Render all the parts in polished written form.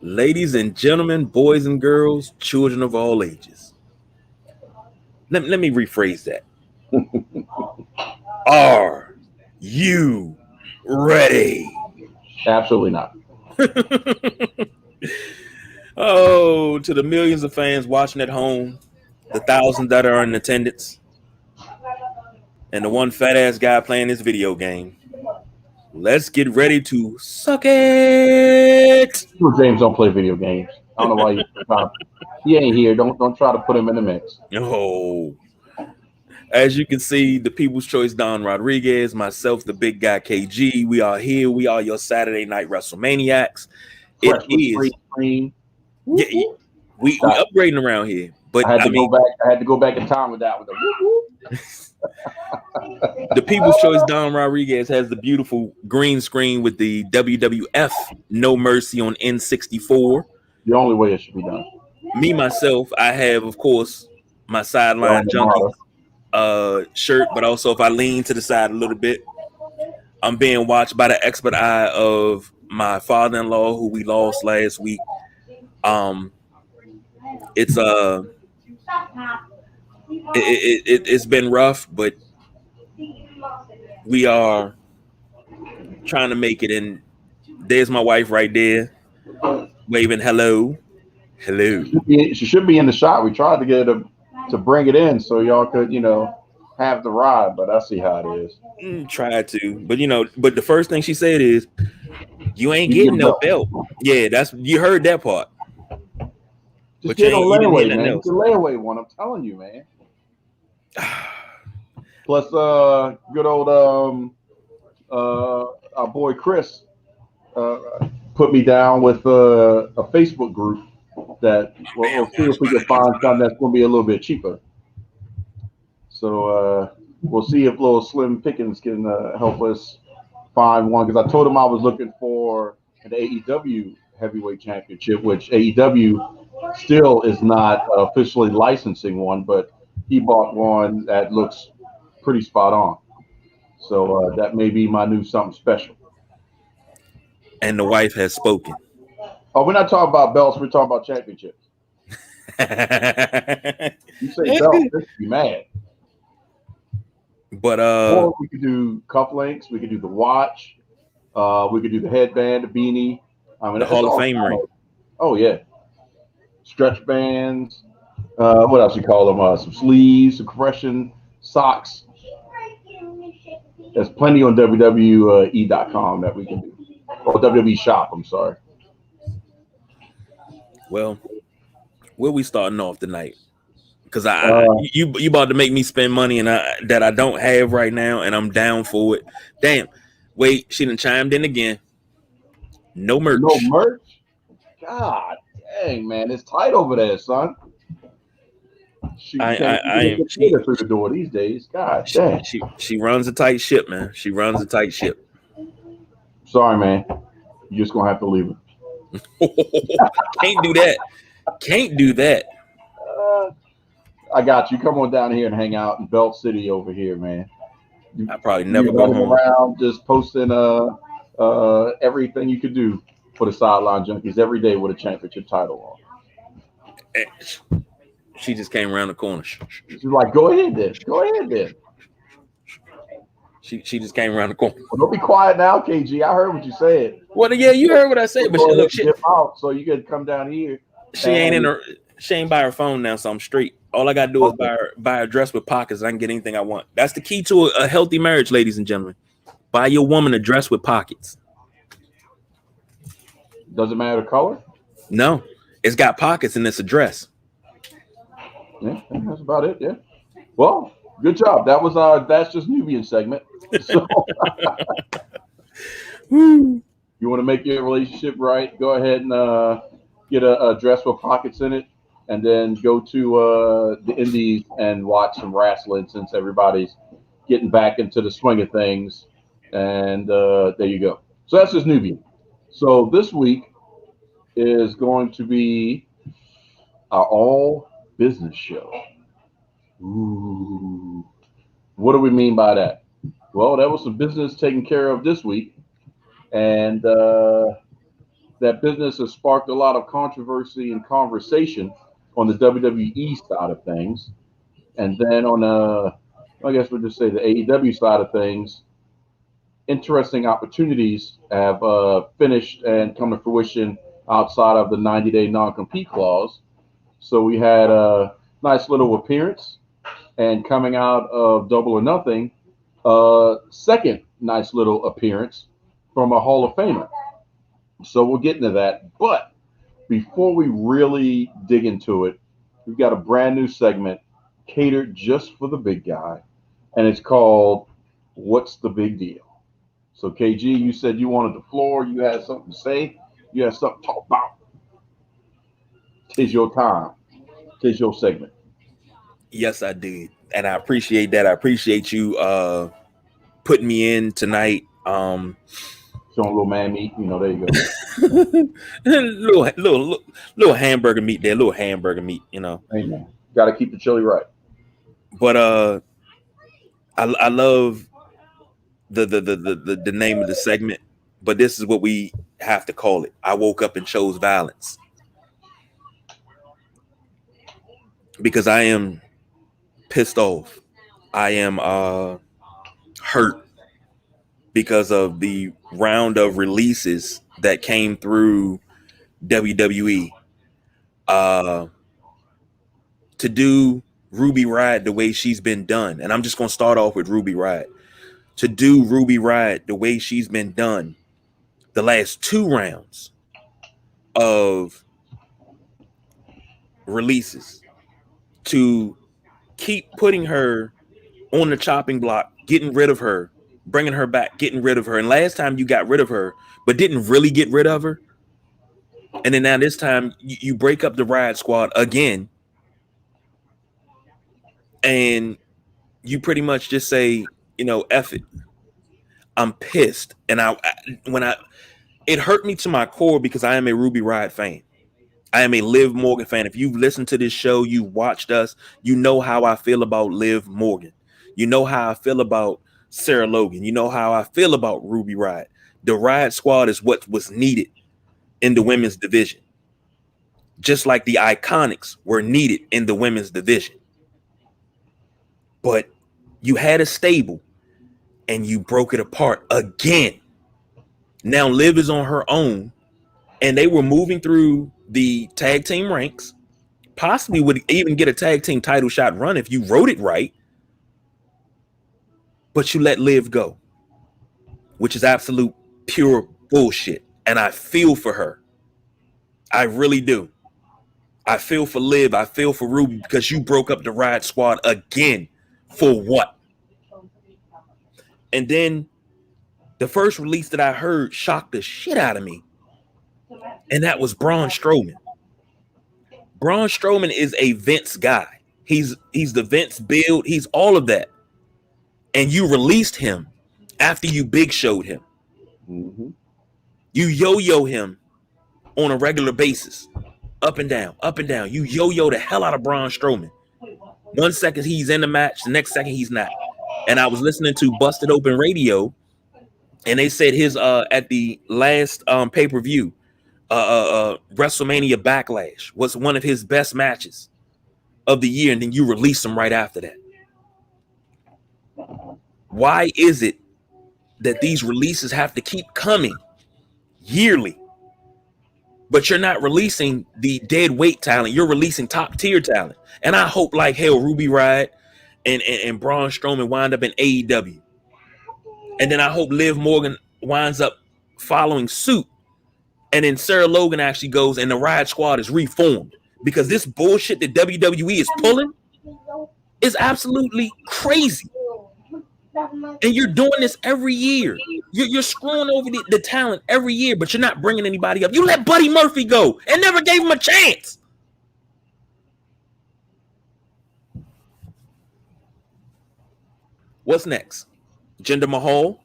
Ladies and gentlemen, boys and girls, children of all ages. Let me rephrase that. Are you ready? Absolutely not. Oh, to the millions of fans watching at home, the thousands that are in attendance, and the one fat ass guy playing this video game. Let's get ready to suck it. James don't play video games. I don't know why he ain't here. Don't try to put him in the mix. Oh, as you can see, the People's Choice Don Rodriguez, myself, the big guy KG. We are here. We are your Saturday night Wrestlemaniacs. Fresh It with is. screen. Yeah, we upgrading around here, but I had to go back in time with that one. The People's Choice Don Rodriguez has the beautiful green screen with the WWF No Mercy on N64. The only way it should be done. Me myself, I have, of course, my sideline junkies shirt, but also if I lean to the side a little bit, I'm being watched by the expert eye of my father-in-law, who we lost last week. It's been rough, but we are trying to make it. And there's my wife right there, waving hello. She should be in the shot. We tried to get her to bring it in so y'all could, have the ride, but I see how it is. Try to, but the first thing she said is, "You ain't getting no belt." Yeah, you heard that part. Just get a layaway, man. It's a layaway one. I'm telling you, man. Plus, good old our boy Chris put me down with a Facebook group that we'll see if we can find something that's going to be a little bit cheaper. So we'll see if little Slim Pickens can help us find one, because I told him I was looking for an AEW heavyweight championship, which AEW still is not officially licensing one, but he bought one that looks pretty spot on. So that may be my new something special. And the wife has spoken. Oh, we're not talking about belts. We're talking about championships. You say belts, this be mad. But or we could do cufflinks. We could do the watch. We could do the headband, the beanie. I mean, the Hall of Fame ring. Oh yeah, stretch bands. What else you call them? Some sleeves, some compression socks. There's plenty on WWE.com that we can do. Or WWE Shop. I'm sorry. Well, where we starting off tonight? Because you about to make me spend money that I don't have right now, and I'm down for it. Damn. Wait, she done chimed in again. No merch. No merch? God dang, man. It's tight over there, son. She can't get through the door these days. God dang. She runs a tight ship, man. She runs a tight ship. Sorry, man. You're just going to have to leave her. Can't do that. Can't do that. I got you. Come on down here and hang out in Belt City over here, man. I probably never go home. Around just posting everything you could do for the Sideline Junkies every day with a championship title on. She just came around the corner. She's like, go ahead then. Go ahead then. She just came around the corner. Well, don't be quiet now, KG. I heard what you said. Well, yeah, you heard what I said, but look, she out, so you could come down here. She ain't by her phone now, so I'm straight. All I gotta do is buy a dress with pockets. I can get anything I want. That's the key to a healthy marriage, ladies and gentlemen. Buy your woman a dress with pockets. Doesn't matter the color? No, it's got pockets and it's a dress. Yeah, that's about it. Yeah. Well, good job. That was our That's Just Nubian segment. So, you want to make your relationship right? Go ahead and get a dress with pockets in it, and then go to the Indies and watch some wrestling, since everybody's getting back into the swing of things. And there you go. So that's just Nubian. So this week is going to be our all business show. Ooh. What do we mean by that? Well, there was some business taken care of this week. And that business has sparked a lot of controversy and conversation on the WWE side of things. And then on I guess we'll just say the AEW side of things, interesting opportunities have finished and come to fruition outside of the 90-day non-compete clause. So we had a nice little appearance, and coming out of Double or Nothing, second nice little appearance from a Hall of Famer. So we'll get into that. But before we really dig into it, we've got a brand new segment catered just for the big guy, and it's called What's the Big Deal? So, KG, you said you wanted the floor. You had something to say. You had something to talk about. Tis your time. Tis your segment. Yes, I did. And I appreciate that. I appreciate you putting me in tonight. Showing a little man meat. There you go. little hamburger meat there. Little hamburger meat, Amen. Got to keep the chili right. But I love the name of the segment, but this is what we have to call it. I woke up and chose violence because I am pissed off. I am hurt because of the round of releases that came through WWE to do Ruby Riott the way she's been done. And I'm just going to start off with Ruby Riott. To do Ruby Riott the way she's been done the last 2 rounds of releases, to keep putting her on the chopping block, getting rid of her, bringing her back, getting rid of her. And last time you got rid of her, but didn't really get rid of her. And then now this time you break up the Riott Squad again. And you pretty much just say, F it. I'm pissed. And it hurt me to my core because I am a Ruby Riott fan. I am a Liv Morgan fan. If you've listened to this show, you watched us, you know how I feel about Liv Morgan. You know how I feel about Sarah Logan. You know how I feel about Ruby Riott. The Riott Squad is what was needed in the women's division. Just like the Iconics were needed in the women's division. But you had a stable and you broke it apart again. Now Liv is on her own, and they were moving through the tag team ranks, possibly would even get a tag team title shot run if you wrote it right. But you let Liv go, which is absolute pure bullshit. And I feel for her. I really do. I feel for Liv. I feel for Ruby because you broke up the Riott Squad again. For what? And then the first release that I heard shocked the shit out of me. And that was Braun Strowman. Braun Strowman is a Vince guy. He's the Vince build. He's all of that. And you released him after you big showed him. Mm-hmm. You yo-yo him on a regular basis. Up and down, up and down. You yo-yo the hell out of Braun Strowman. 1 second he's in the match, the next second he's not. And I was listening to Busted Open Radio, and they said his at the last pay-per-view, WrestleMania Backlash was one of his best matches of the year, and then you release him right after that. Why is it that these releases have to keep coming yearly, but you're not releasing the dead weight talent? You're releasing top tier talent. And I hope like hell Ruby Riott and Braun Strowman wind up in AEW. And then I hope Liv Morgan winds up following suit. And then Sarah Logan actually goes and the Riott Squad is reformed. Because this bullshit that WWE is pulling is absolutely crazy. And you're doing this every year. You're screwing over the talent every year, but you're not bringing anybody up. You let Buddy Murphy go and never gave him a chance. What's next? Jinder Mahal,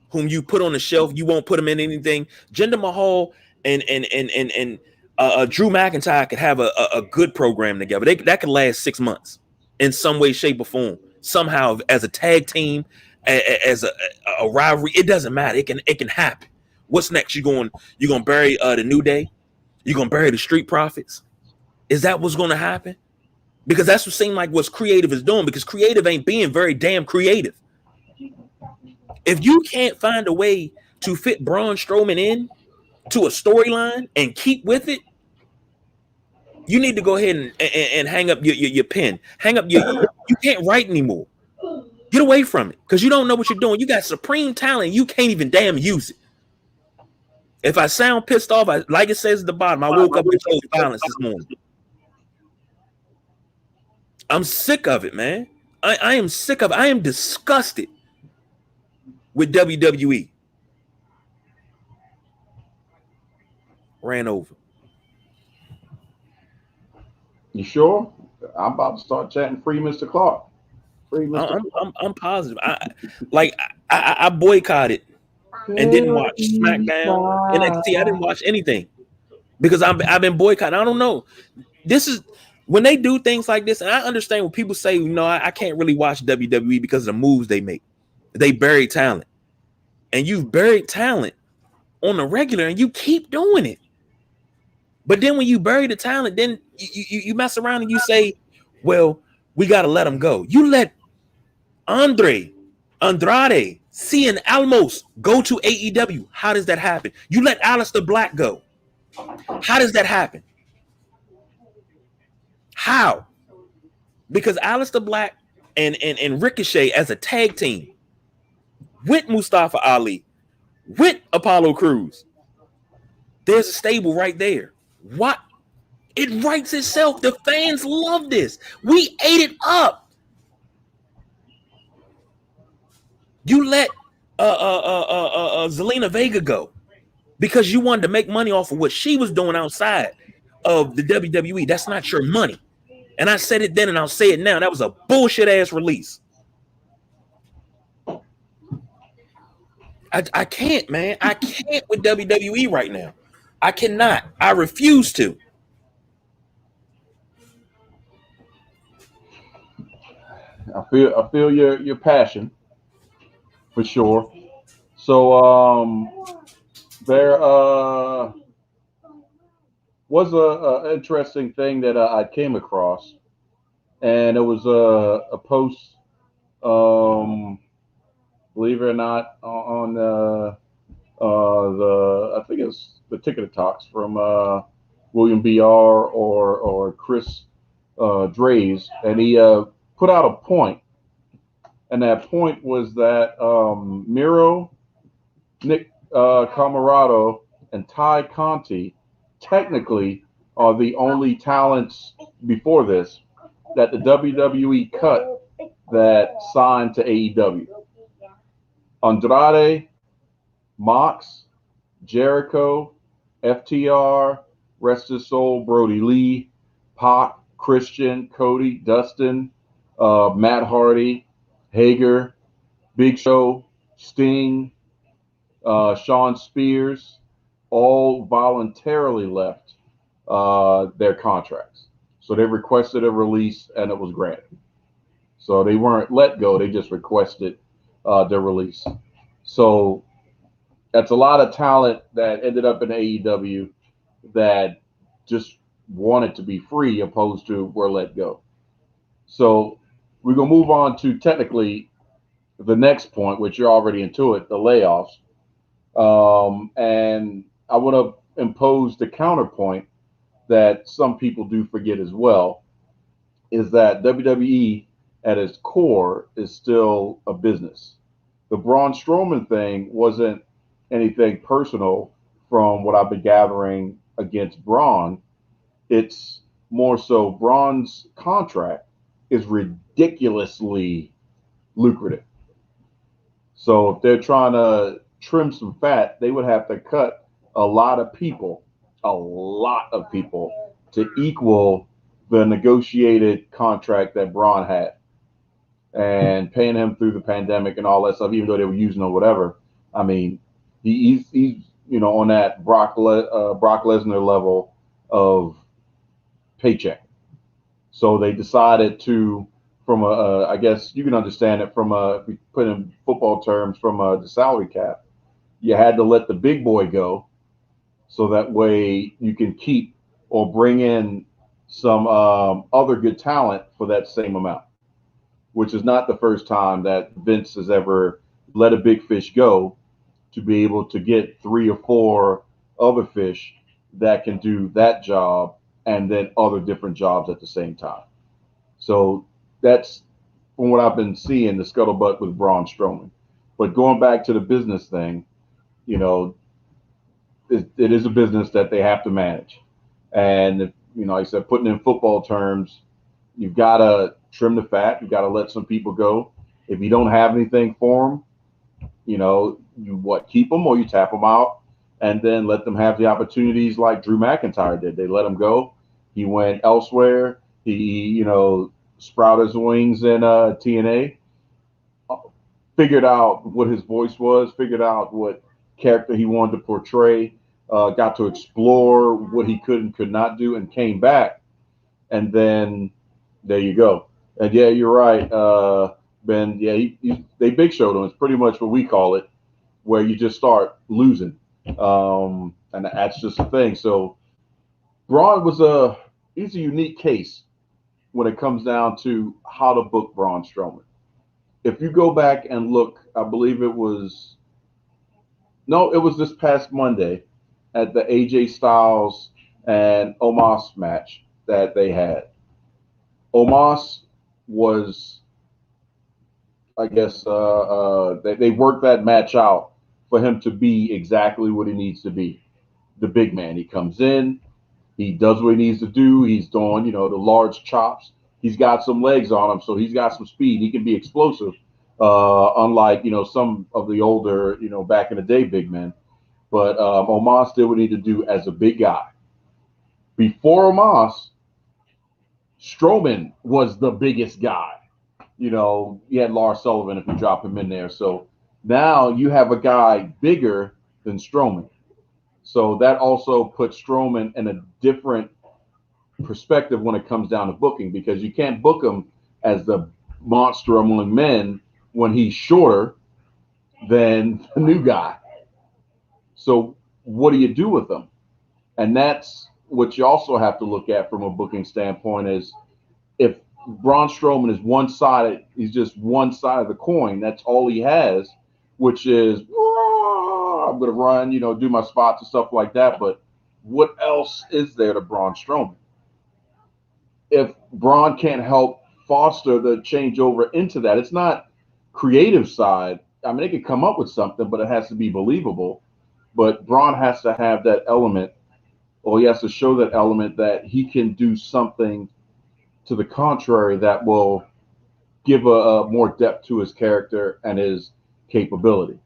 whom you put on the shelf, you won't put him in anything. Jinder Mahal and Drew McIntyre could have a good program together. That could last 6 months in some way, shape, or form. Somehow, as a tag team, as a rivalry, it doesn't matter. It can happen. What's next? You gonna bury the New Day? You gonna bury the Street Profits? Is that what's gonna happen? Because that's what seemed like what's creative is doing. Because creative ain't being very damn creative. If you can't find a way to fit Braun Strowman in to a storyline and keep with it, you need to go ahead and hang up your pen. Hang up you can't write anymore. Get away from it because you don't know what you're doing. You got supreme talent. You can't even damn use it. If I sound pissed off, like it says at the bottom, I woke up and chose violence this morning. I'm sick of it, man. I am sick of it. I am disgusted with WWE. Ran over. You sure? I'm about to start chatting free Mr. Clark. Free Mr. Clark. I'm positive. I boycotted and didn't watch SmackDown, NXT. I didn't watch anything because I've been boycotting. I don't know. This is when they do things like this, and I understand when people say, I can't really watch WWE because of the moves they make. They bury talent, and you've buried talent on the regular, and you keep doing it. But then when you bury the talent, then you mess around and you say, well, we got to let them go. You let Andrade, Cien Almos go to AEW. How does that happen? You let Aleister Black go. How does that happen? How? Because Aleister Black and Ricochet as a tag team with Mustafa Ali, with Apollo Crews, there's a stable right there. What? It writes itself. The fans love this. We ate it up. You let Zelina Vega go because you wanted to make money off of what she was doing outside of the WWE. That's not your money. And I said it then and I'll say it now. That was a bullshit ass release. I can't, man. I can't with WWE right now. I cannot. I refuse to. I feel your passion for sure. So there was a interesting thing that I came across, and it was a post, believe it or not, on the I think it's the Ticket Talks from William BR or Chris Drays, and he put out a point, and that point was that Miro, Nick Camarado, and Ty Conti technically are the only talents before this that the WWE cut that signed to AEW. Andrade, Mox, Jericho, FTR, Rest His Soul, Brody Lee, Pac, Christian, Cody, Dustin, Matt Hardy, Hager, Big Show, Sting, Sean Spears, all voluntarily left their contracts. So they requested a release and it was granted. So they weren't let go, they just requested their release. So that's a lot of talent that ended up in AEW that just wanted to be free opposed to were let go. So we're going to move on to technically the next point, which you're already into it, the layoffs. And I want to impose the counterpoint that some people do forget as well, is that WWE at its core is still a business. The Braun Strowman thing wasn't anything personal from what I've been gathering against Braun. It's more so Braun's contract is ridiculously lucrative. So if they're trying to trim some fat, they would have to cut a lot of people to equal the negotiated contract that Braun had, and paying him through the pandemic and all that stuff, even though they were using or whatever. I mean, he's on that Brock Lesnar level of paycheck. So they decided to, from I guess you can understand it from if we put in football terms, from the salary cap, you had to let the big boy go so that way you can keep or bring in some other good talent for that same amount, which is not the first time that Vince has ever let a big fish go to be able to get three or four other fish that can do that job and then other different jobs at the same time. So that's from what I've been seeing the scuttlebutt with Braun Strowman. But going back to the business thing, you know, it is a business that they have to manage. And, like I said, putting in football terms, you've got to trim the fat. You've got to let some people go. If you don't have anything for them, you keep them or you tap them out and then let them have the opportunities like Drew McIntyre did. They let him go. He went elsewhere. He sprouted his wings in TNA, figured out what his voice was, figured out what character he wanted to portray, got to explore what he could and could not do, and came back. And then there you go. And yeah, you're right, Ben. Yeah, they big showed him. It's pretty much what we call it, where you just start losing, and that's just the thing. So Braun he's a unique case when it comes down to how to book Braun Strowman. If you go back and look, I believe it was this past Monday at the AJ Styles and Omos match that they had. Omos was, I guess, they worked that match out for him to be exactly what he needs to be. The big man. He comes in, he does what he needs to do. He's doing, the large chops. He's got some legs on him, so he's got some speed. He can be explosive, unlike, some of the older, back in the day big men. But Omos did what he needed to do as a big guy. Before Omos, Strowman was the biggest guy. You had Lars Sullivan if you drop him in there. So now you have a guy bigger than Strowman. So that also puts Strowman in a different perspective when it comes down to booking, because you can't book him as the monster among men when he's shorter than the new guy. So what do you do with him? And that's what you also have to look at from a booking standpoint is if Braun Strowman is one-sided, he's just one side of the coin. That's all he has, which is, I'm going to run, do my spots and stuff like that. But what else is there to Braun Strowman? If Braun can't help foster the changeover into that, it's not creative side. I mean, they could come up with something, but it has to be believable. But Braun has to have that element, or he has to show that element that he can do something to the contrary that will give a more depth to his character and his capability.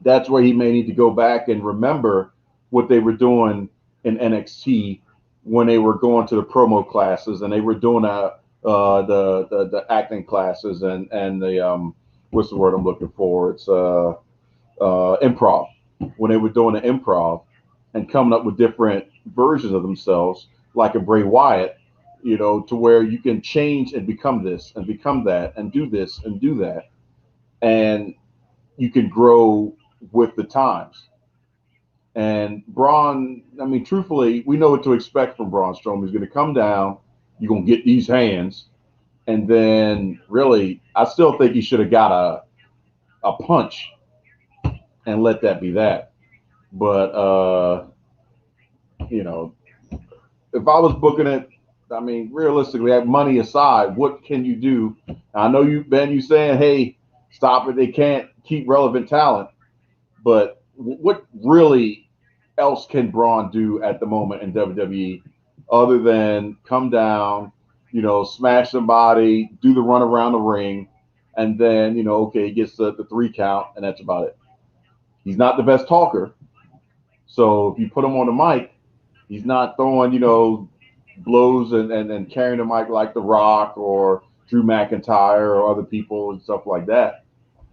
That's where he may need to go back and remember what they were doing in NXT when they were going to the promo classes and they were doing the acting classes and the what's the word I'm looking for? It's improv. When they were doing the improv and coming up with different versions of themselves, like a Bray Wyatt, to where you can change and become this and become that and do this and do that. And you can grow with the times. And Braun, I mean, truthfully, we know what to expect from Braun Strowman. He's going to come down, you're going to get these hands, and then really, I still think he should have got a punch and let that be that. But, if I was booking it, I mean, realistically, that money aside, what can you do? I know you saying, hey, stop it. They can't keep relevant talent. But what really else can Braun do at the moment in WWE other than come down, smash somebody, do the run around the ring, and then, okay, he gets the 3 count, and that's about it. He's not the best talker. So if you put him on the mic, he's not throwing, blows and carrying the mic like The Rock or Drew McIntyre or other people and stuff like that.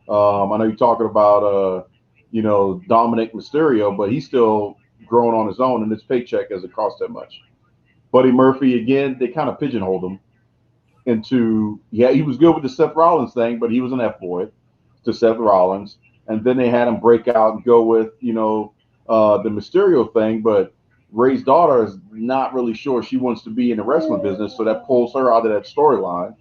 I know you're talking about, Dominic Mysterio, but he's still growing on his own, and his paycheck doesn't cost that much. Buddy Murphy, again, they kind of pigeonholed him into, he was good with the Seth Rollins thing, but he was an F-boy to Seth Rollins. and then they had him break out and go with the Mysterio thing. But Ray's daughter is not really sure she wants to be in the wrestling business, so that pulls her out of that storyline.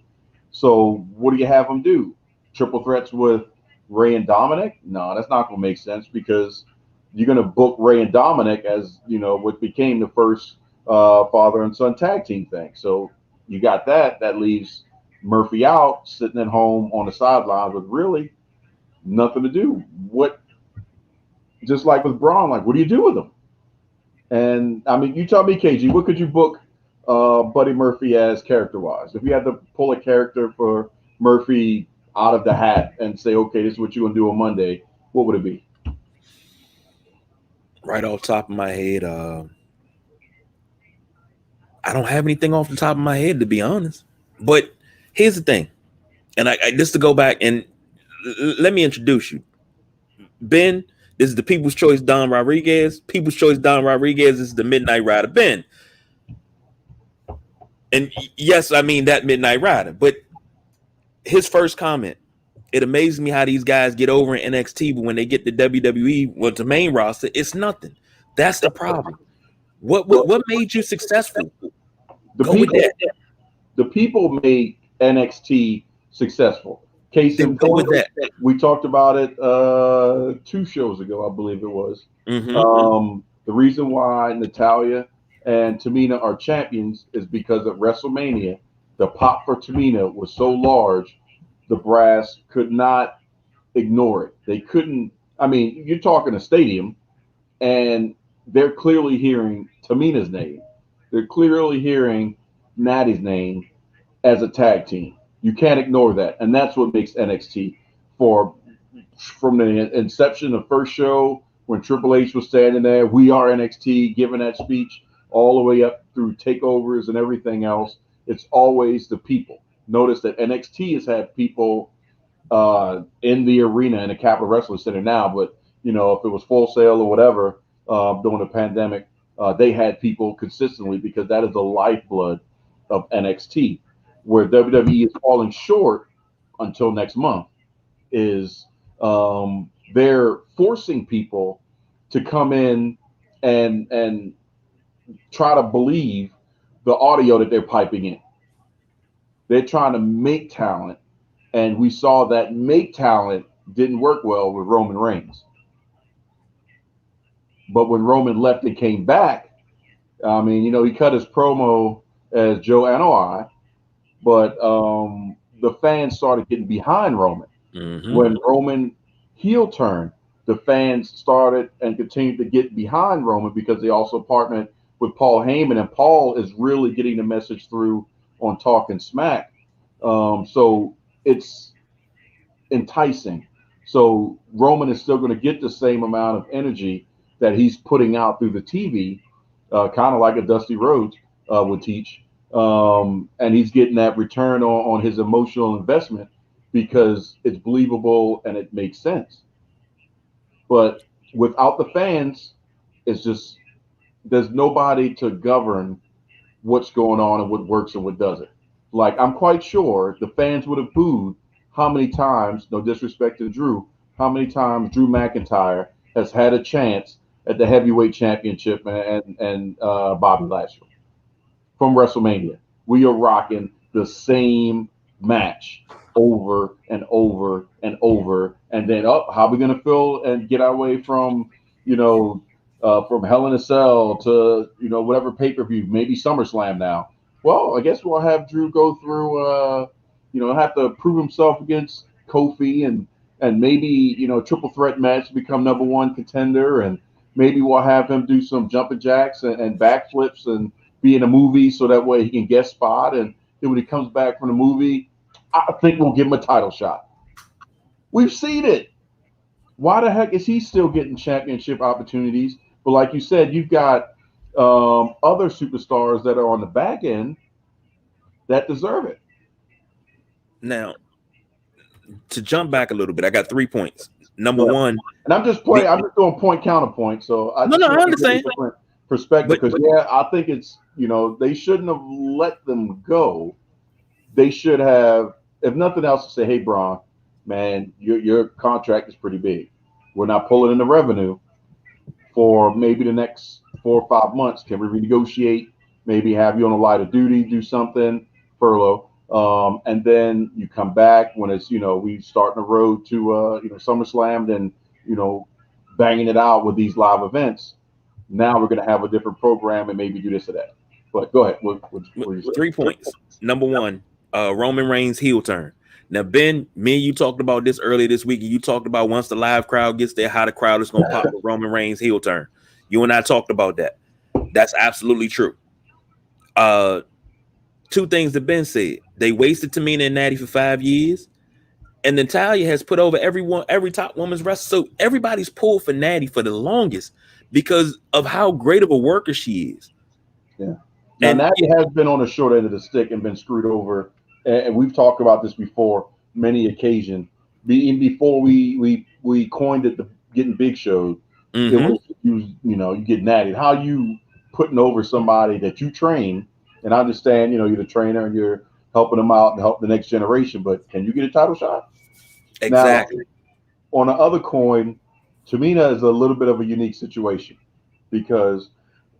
So what do you have them do? Triple threats with Ray and Dominic? No, that's not going to make sense because you're going to book Ray and Dominic as what became the first father and son tag team thing. So you got that. That leaves Murphy out, sitting at home on the sidelines with really nothing to do. Just like with Braun, like what do you do with him? And I mean, you tell me, KG, what could you book Buddy Murphy as character-wise? If you had to pull a character for Murphy out of the hat and say, okay, this is what you're going to do on Monday, what would it be? Right off the top of my head, I don't have anything off the top of my head, to be honest. But here's the thing, and I just to go back and let me introduce you. Ben, this is the People's Choice Don Rodriguez. People's Choice Don Rodriguez is the Midnight Rider Ben. And yes, I mean that Midnight Rider. But his first comment, it amazes me how these guys get over in NXT, but when they get to WWE, well, the main roster, it's nothing. That's the problem. What made you successful? The people made NXT successful. Case in point, we talked about it 2 shows ago, I believe it was. Mm-hmm. The reason why Natalya and Tamina are champions is because at WrestleMania, the pop for Tamina was so large, the brass could not ignore it. They couldn't. I mean, you're talking a stadium, and they're clearly hearing Tamina's name. They're clearly hearing Natty's name as a tag team. You can't ignore that, and that's what makes NXT from the inception of first show when Triple H was standing there, we are NXT, giving that speech, all the way up through takeovers and everything else. It's always the people. Notice that NXT has had people in the arena in the Capitol Wrestling Center now, but if it was Full Sail or whatever during the pandemic, they had people consistently because that is the lifeblood of NXT. Where WWE is falling short until next month is they're forcing people to come in and try to believe the audio that they're piping in. They're trying to make talent, and we saw that make talent didn't work well with Roman Reigns. But when Roman left and came back, I mean, he cut his promo as Joe Anoa'i, but the fans started getting behind Roman. Mm-hmm. When Roman heel turned, the fans started and continued to get behind Roman because they also partnered with Paul Heyman, and Paul is really getting the message through on Talking Smack. So it's enticing. So Roman is still going to get the same amount of energy that he's putting out through the TV, kind of like a Dusty Rhodes would teach. And he's getting that return on his emotional investment because it's believable and it makes sense. But without the fans, it's just there's nobody to govern what's going on and what works and what doesn't. Like, I'm quite sure the fans would have booed how many times, no disrespect to Drew, how many times Drew McIntyre has had a chance at the heavyweight championship and Bobby Lashley from WrestleMania. We are rocking the same match over and over and over. And then, how are we going to feel and get our way from, from Hell in a Cell to, whatever pay-per-view, maybe SummerSlam now. Well, I guess we'll have Drew go through, have to prove himself against Kofi and maybe, triple threat match to become number 1 contender. And maybe we'll have him do some jumping jacks and backflips and be in a movie so that way he can guest spot. And then when he comes back from the movie, I think we'll give him a title shot. We've seen it. Why the heck is he still getting championship opportunities? But like you said, you've got other superstars that are on the back end that deserve it. Now, to jump back a little bit, I got 3 points. Number one, and I'm just doing point counterpoint. So I understand perspective because I think it's they shouldn't have let them go. They should have, if nothing else, to say, hey, Braun, man, your contract is pretty big. we're not pulling in the revenue for maybe the next 4 or 5 months. Can we renegotiate? Maybe have you on a lighter duty, do something, furlough, and then you come back when it's we starting the road to SummerSlam, then banging it out with these live events. Now we're going to have a different program and maybe do this or that. But go ahead. What 3 points. Number one, Roman Reigns heel turn. Now, Ben, me and you talked about this earlier this week, and you talked about once the live crowd gets there, how the crowd is going to pop with Roman Reigns heel turn. You and I talked about that. That's absolutely true. 2 things that Ben said. They wasted Tamina and Natty for 5 years, and Natalya has put over every top woman's wrestler. So everybody's pulled for Natty for the longest because of how great of a worker she is. Yeah. Now, Natty has been on the short end of the stick and been screwed over. And we've talked about this before, many occasions. Even before we coined it, the getting big shows, it was you get Natty. How you putting over somebody that you train? And I understand, you're the trainer and you're helping them out and help the next generation. But can you get a title shot? Exactly. Now, on the other coin, Tamina is a little bit of a unique situation because,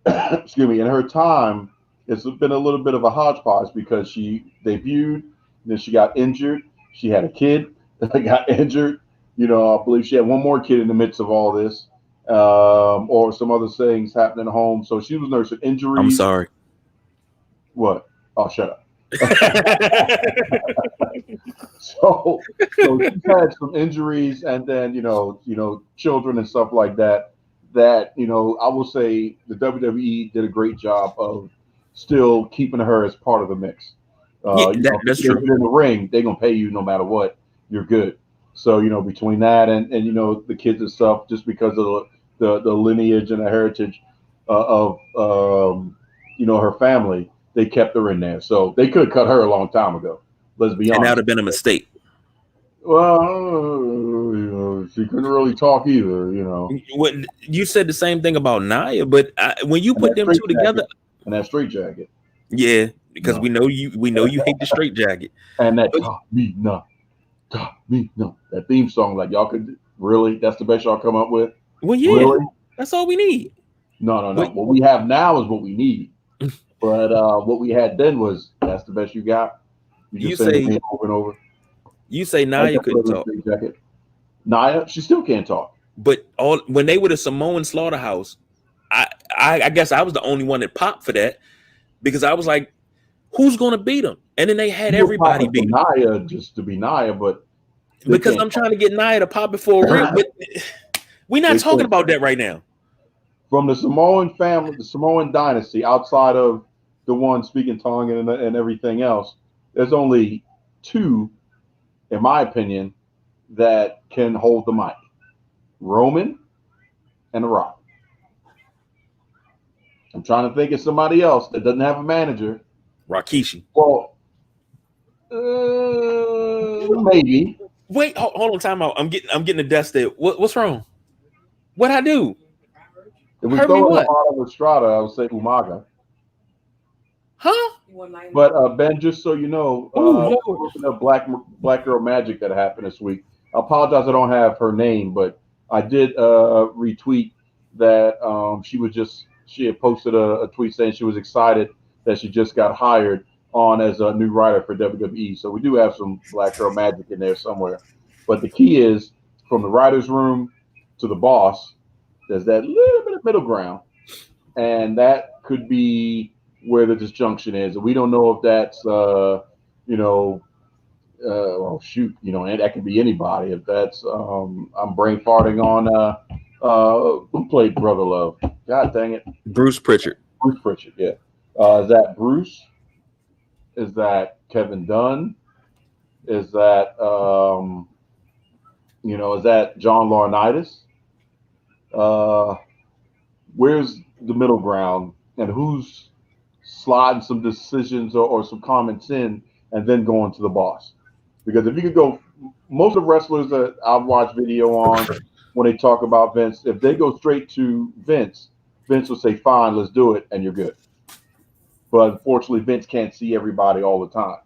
excuse me, in her time, it's been a little bit of a hodgepodge because she debuted, then she got injured. She had a kid that got injured. I believe she had one more kid in the midst of all this, or some other things happening at home. So she was nursing injuries. I'm sorry. What? Oh, shut up. So she's had some injuries, and then children and stuff like that. That I will say the WWE did a great job of still keeping her as part of the mix. That's true. In the ring, they're gonna pay you no matter what. You're good. So between that and the kids and stuff, just because of the lineage and the heritage of her family, they kept her in there. So they could have cut her a long time ago. Let's be honest. And that would have been a mistake. Well, she couldn't really talk either. What you said the same thing about Nia, but when you put them 2 together, and that straight jacket. Yeah, because we know you hate the straight jacket. And that that theme song, like y'all could really, that's the best y'all come up with. Well, yeah, really? That's all we need. No. What we have now is what we need. But what we had then was that's the best you got. You say over and over. You say Nia couldn't talk. Nia, she still can't talk. But when they were the Samoan slaughterhouse, I guess I was the only one that popped for that because I was like, who's going to beat them? And then they had everybody beat Nia just to be Nia, but because I'm trying to get Nia to pop it for real. But we're not talking about that right now. From the Samoan family, the Samoan dynasty, outside of the one speaking Tongan and everything else, there's only 2, in my opinion, that can hold the mic: Roman and The Rock. I'm trying to think of somebody else that doesn't have a manager. Rikishi. Well, maybe. Wait, hold on, time out. I'm getting a death stare. What's wrong? What'd I do? If we throw it out of Estrada, I would say Umaga. Huh? But Ben, just so you know, Black Girl Magic that happened this week. I apologize, I don't have her name, but I did retweet that she had posted a tweet saying she was excited that she just got hired on as a new writer for WWE. So we do have some Black Girl Magic in there somewhere. But the key is from the writer's room to the boss, there's that little bit of middle ground. And that could be where the disjunction is. And we don't know if that's, that could be anybody. If that's, I'm brain farting on, who played Brother Love? God dang it. Bruce Pritchard. Bruce Pritchard, yeah. Is that Bruce? Is that Kevin Dunn? Is that, is that John Laurinaitis? Where's the middle ground and who's sliding some decisions or some comments in and then going to the boss? Because if you could go, most of the wrestlers that I've watched video on when they talk about Vince, if they go straight to Vince will say, fine, let's do it, and you're good. But unfortunately, Vince can't see everybody all the time.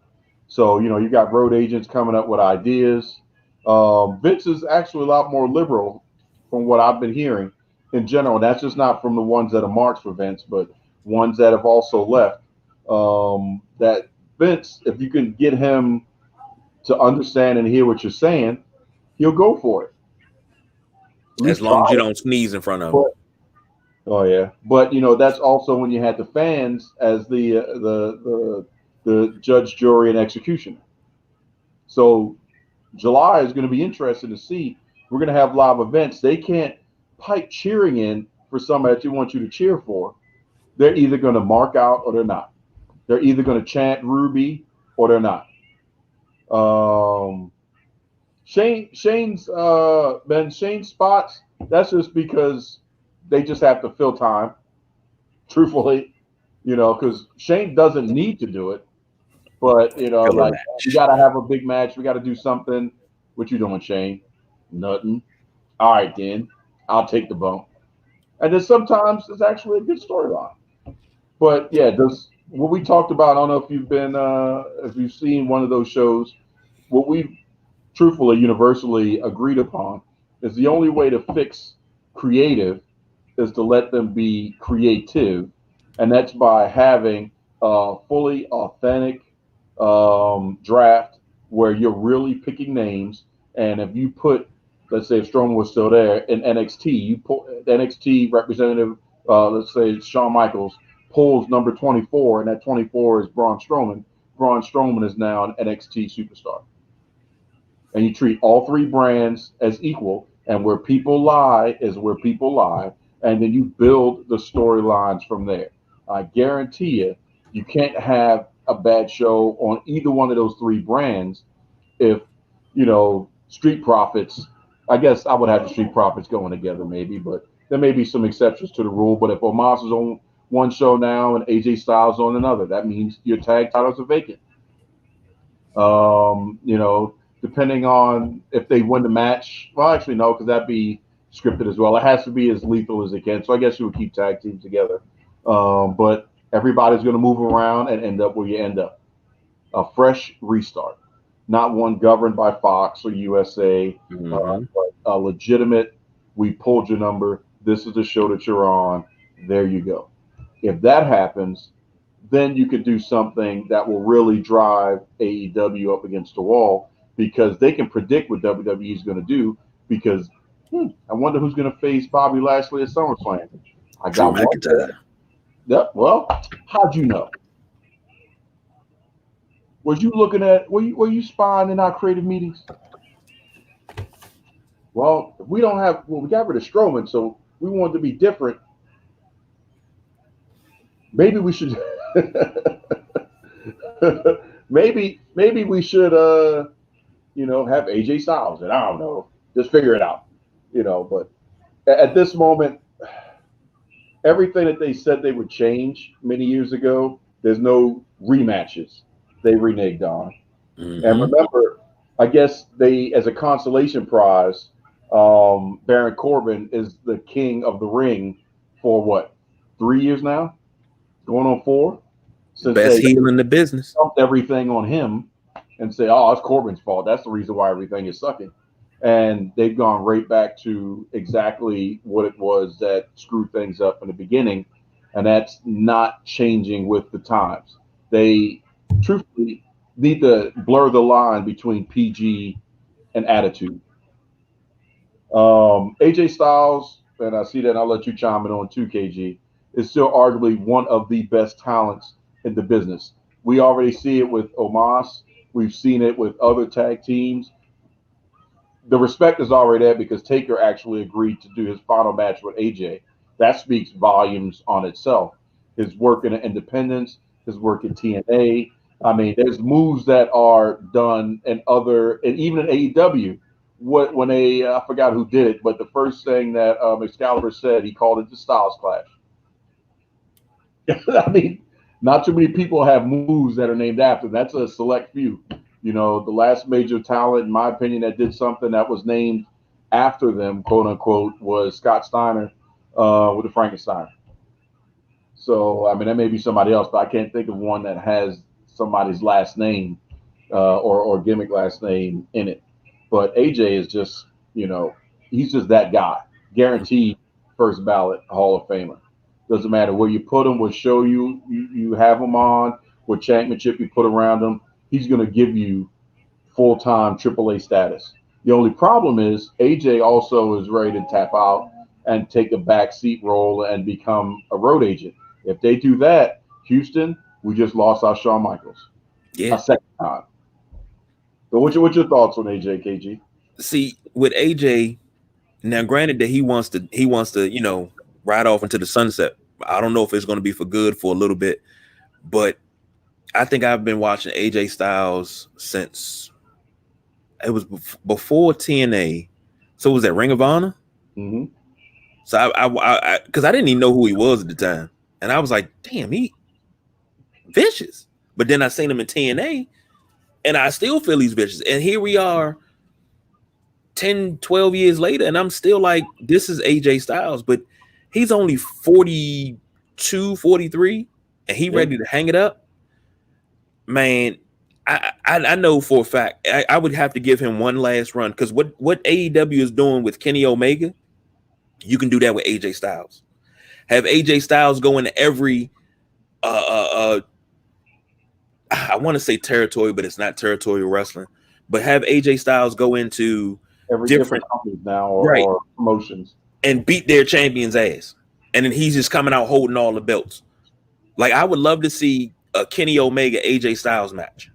So, you got road agents coming up with ideas. Vince is actually a lot more liberal from what I've been hearing in general. That's just not from the ones that are marked for Vince, but ones that have also left. That Vince, if you can get him to understand and hear what you're saying, he'll go for it. At As least long try as you it. don't sneeze in front of them. But, oh yeah, but that's also when you had the fans as the judge, jury, and executioner. So July is going to be interesting to see. We're going to have live events. They can't pipe cheering in for somebody that you want you to cheer for. They're either going to mark out or they're not. They're either going to chant Ruby or they're not. Shane's Shane's spots. That's just because they just have to fill time. Truthfully, because Shane doesn't need to do it, but Filler like we match. got to have a big match. We got to do something. What you doing, Shane? Nothing. All right, then I'll take the bump. And then sometimes it's actually a good storyline. But yeah, does what we talked about? I don't know if you've seen one of those shows. What we truthfully universally agreed upon is the only way to fix creative is to let them be creative, and that's by having a fully authentic draft where you're really picking names. And if you put, let's say, if Strowman was still there in NXT, you put the NXT representative, let's say Shawn Michaels, pulls number 24, and that 24 is Braun Strowman. Braun Strowman is now an NXT superstar. And you treat all three brands as equal, and where people lie is where people lie, and then you build the storylines from there. I guarantee you, you can't have a bad show on either one of those three brands if Street Profits. I guess I would have the Street Profits going together maybe, but there may be some exceptions to the rule. But if Omos is on one show now and AJ Styles on another, that means your tag titles are vacant. Depending on if they win the match. Well, actually, no, because that'd be scripted as well. It has to be as lethal as it can. So I guess you would keep tag teams together. But everybody's going to move around and end up where you end up. A fresh restart, not one governed by Fox or USA, but a legitimate, we pulled your number. This is the show that you're on. There you go. If that happens, then you could do something that will really drive AEW up against the wall because they can predict what WWE is going to do. Because I wonder who's going to face Bobby Lashley at SummerSlam. I Drew got one. McIntyre. Yep. Well, how'd you know? Was you looking at? Were you spying in our creative meetings? Well, we don't have. Well, we got rid of Strowman, so we wanted to be different. Maybe we should. maybe we should have AJ Styles, and I don't know, just figure it out, but at this moment, everything that they said they would change many years ago, there's no rematches. They reneged on. And remember, I guess they, as a consolation prize, Baron Corbin is the king of the ring for what, 3 years now, going on 4, since Best they heel in the business. dumped everything on him and say, "Oh, it's Corbin's fault. That's the reason why everything is sucking." And they've gone right back to exactly what it was that screwed things up in the beginning, and that's not changing with the times. They truthfully need to blur the line between PG and attitude. AJ Styles, and I see that, and I'll let you chime in on 2KG, is still arguably one of the best talents in the business. We already see it with Omos. We've seen it with other tag teams. The respect is already there because Taker actually agreed to do his final match with AJ. That speaks volumes on itself. His work in Independence, his work in TNA. I mean, there's moves that are done in other, and even in AEW. When I forgot who did it, but the first thing that Excalibur said, he called it the Styles Clash. I mean, not too many people have moves that are named after. That's a select few. The last major talent, in my opinion, that did something that was named after them, quote unquote, was Scott Steiner with the Frankenstein. So, I mean, that may be somebody else, but I can't think of one that has somebody's last name or gimmick last name in it. But AJ is just, he's just that guy. guaranteed first ballot Hall of Famer. Doesn't matter where you put him, what show you have him on, what championship you put around him. He's going to give you full-time AAA status. The only problem is AJ also is ready to tap out and take a backseat role and become a road agent. If they do that, Houston, we just lost our Shawn Michaels Yeah. a second time. So what's your thoughts on AJ, KG? See, with AJ, now granted that he wants to, ride off into the sunset. I don't know if it's going to be for good for a little bit, but I think I've been watching AJ Styles since it was before TNA. So was that Ring of Honor? Mm-hmm. So I because I didn't even know who he was at the time, and I was like, damn, he vicious. But then I seen him in TNA, and I still feel he's vicious. And here we are 10, 12 years later, and I'm still like, this is AJ Styles, but he's only 42, 43, and he ready to hang it up. Man, I know for a fact I would have to give him one last run, because what AEW is doing with Kenny Omega, you can do that with AJ Styles. Have AJ Styles go into every I want to say territory, but it's not territorial wrestling. But have AJ Styles go into every different companies now or promotions and beat their champion's ass, and then he's just coming out holding all the belts. Like, I would love to see a Kenny Omega AJ Styles match,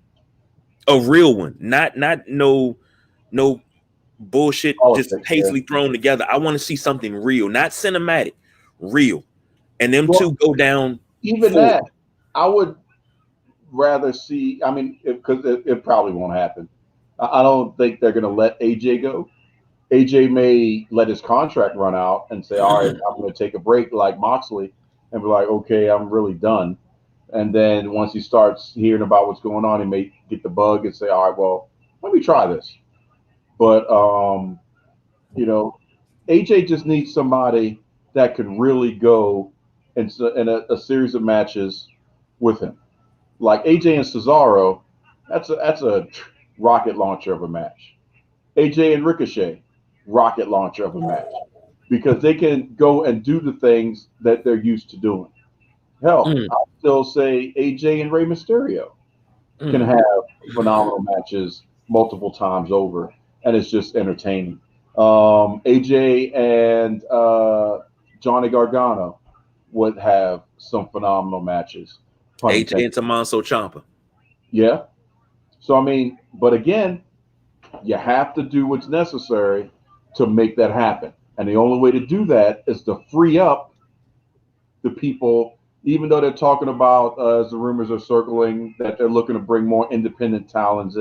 a real one, not no bullshit, just hastily thrown together. I want to see something real, not cinematic, real, and them two go down. Even that, I would rather see. I mean, because it probably won't happen. I don't think they're going to let AJ go. AJ may let his contract run out and say, all right, I'm going to take a break like Moxley, and be like, okay, I'm really done. And then once he starts hearing about what's going on, he may get the bug and say, all right, well, let me try this. But, AJ just needs somebody that can really go in a series of matches with him. Like AJ and Cesaro, that's a rocket launcher of a match. AJ and Ricochet, rocket launcher of a match, because they can go and do the things that they're used to doing. Hell, I'll still say AJ and Rey Mysterio can have phenomenal matches multiple times over, and it's just entertaining. AJ and Johnny Gargano would have some phenomenal matches. AJ and Tommaso Ciampa. Yeah. So, I mean, but again, you have to do what's necessary to make that happen. And the only way to do that is to free up the people, even though they're talking about, as the rumors are circling, that they're looking to bring more independent talents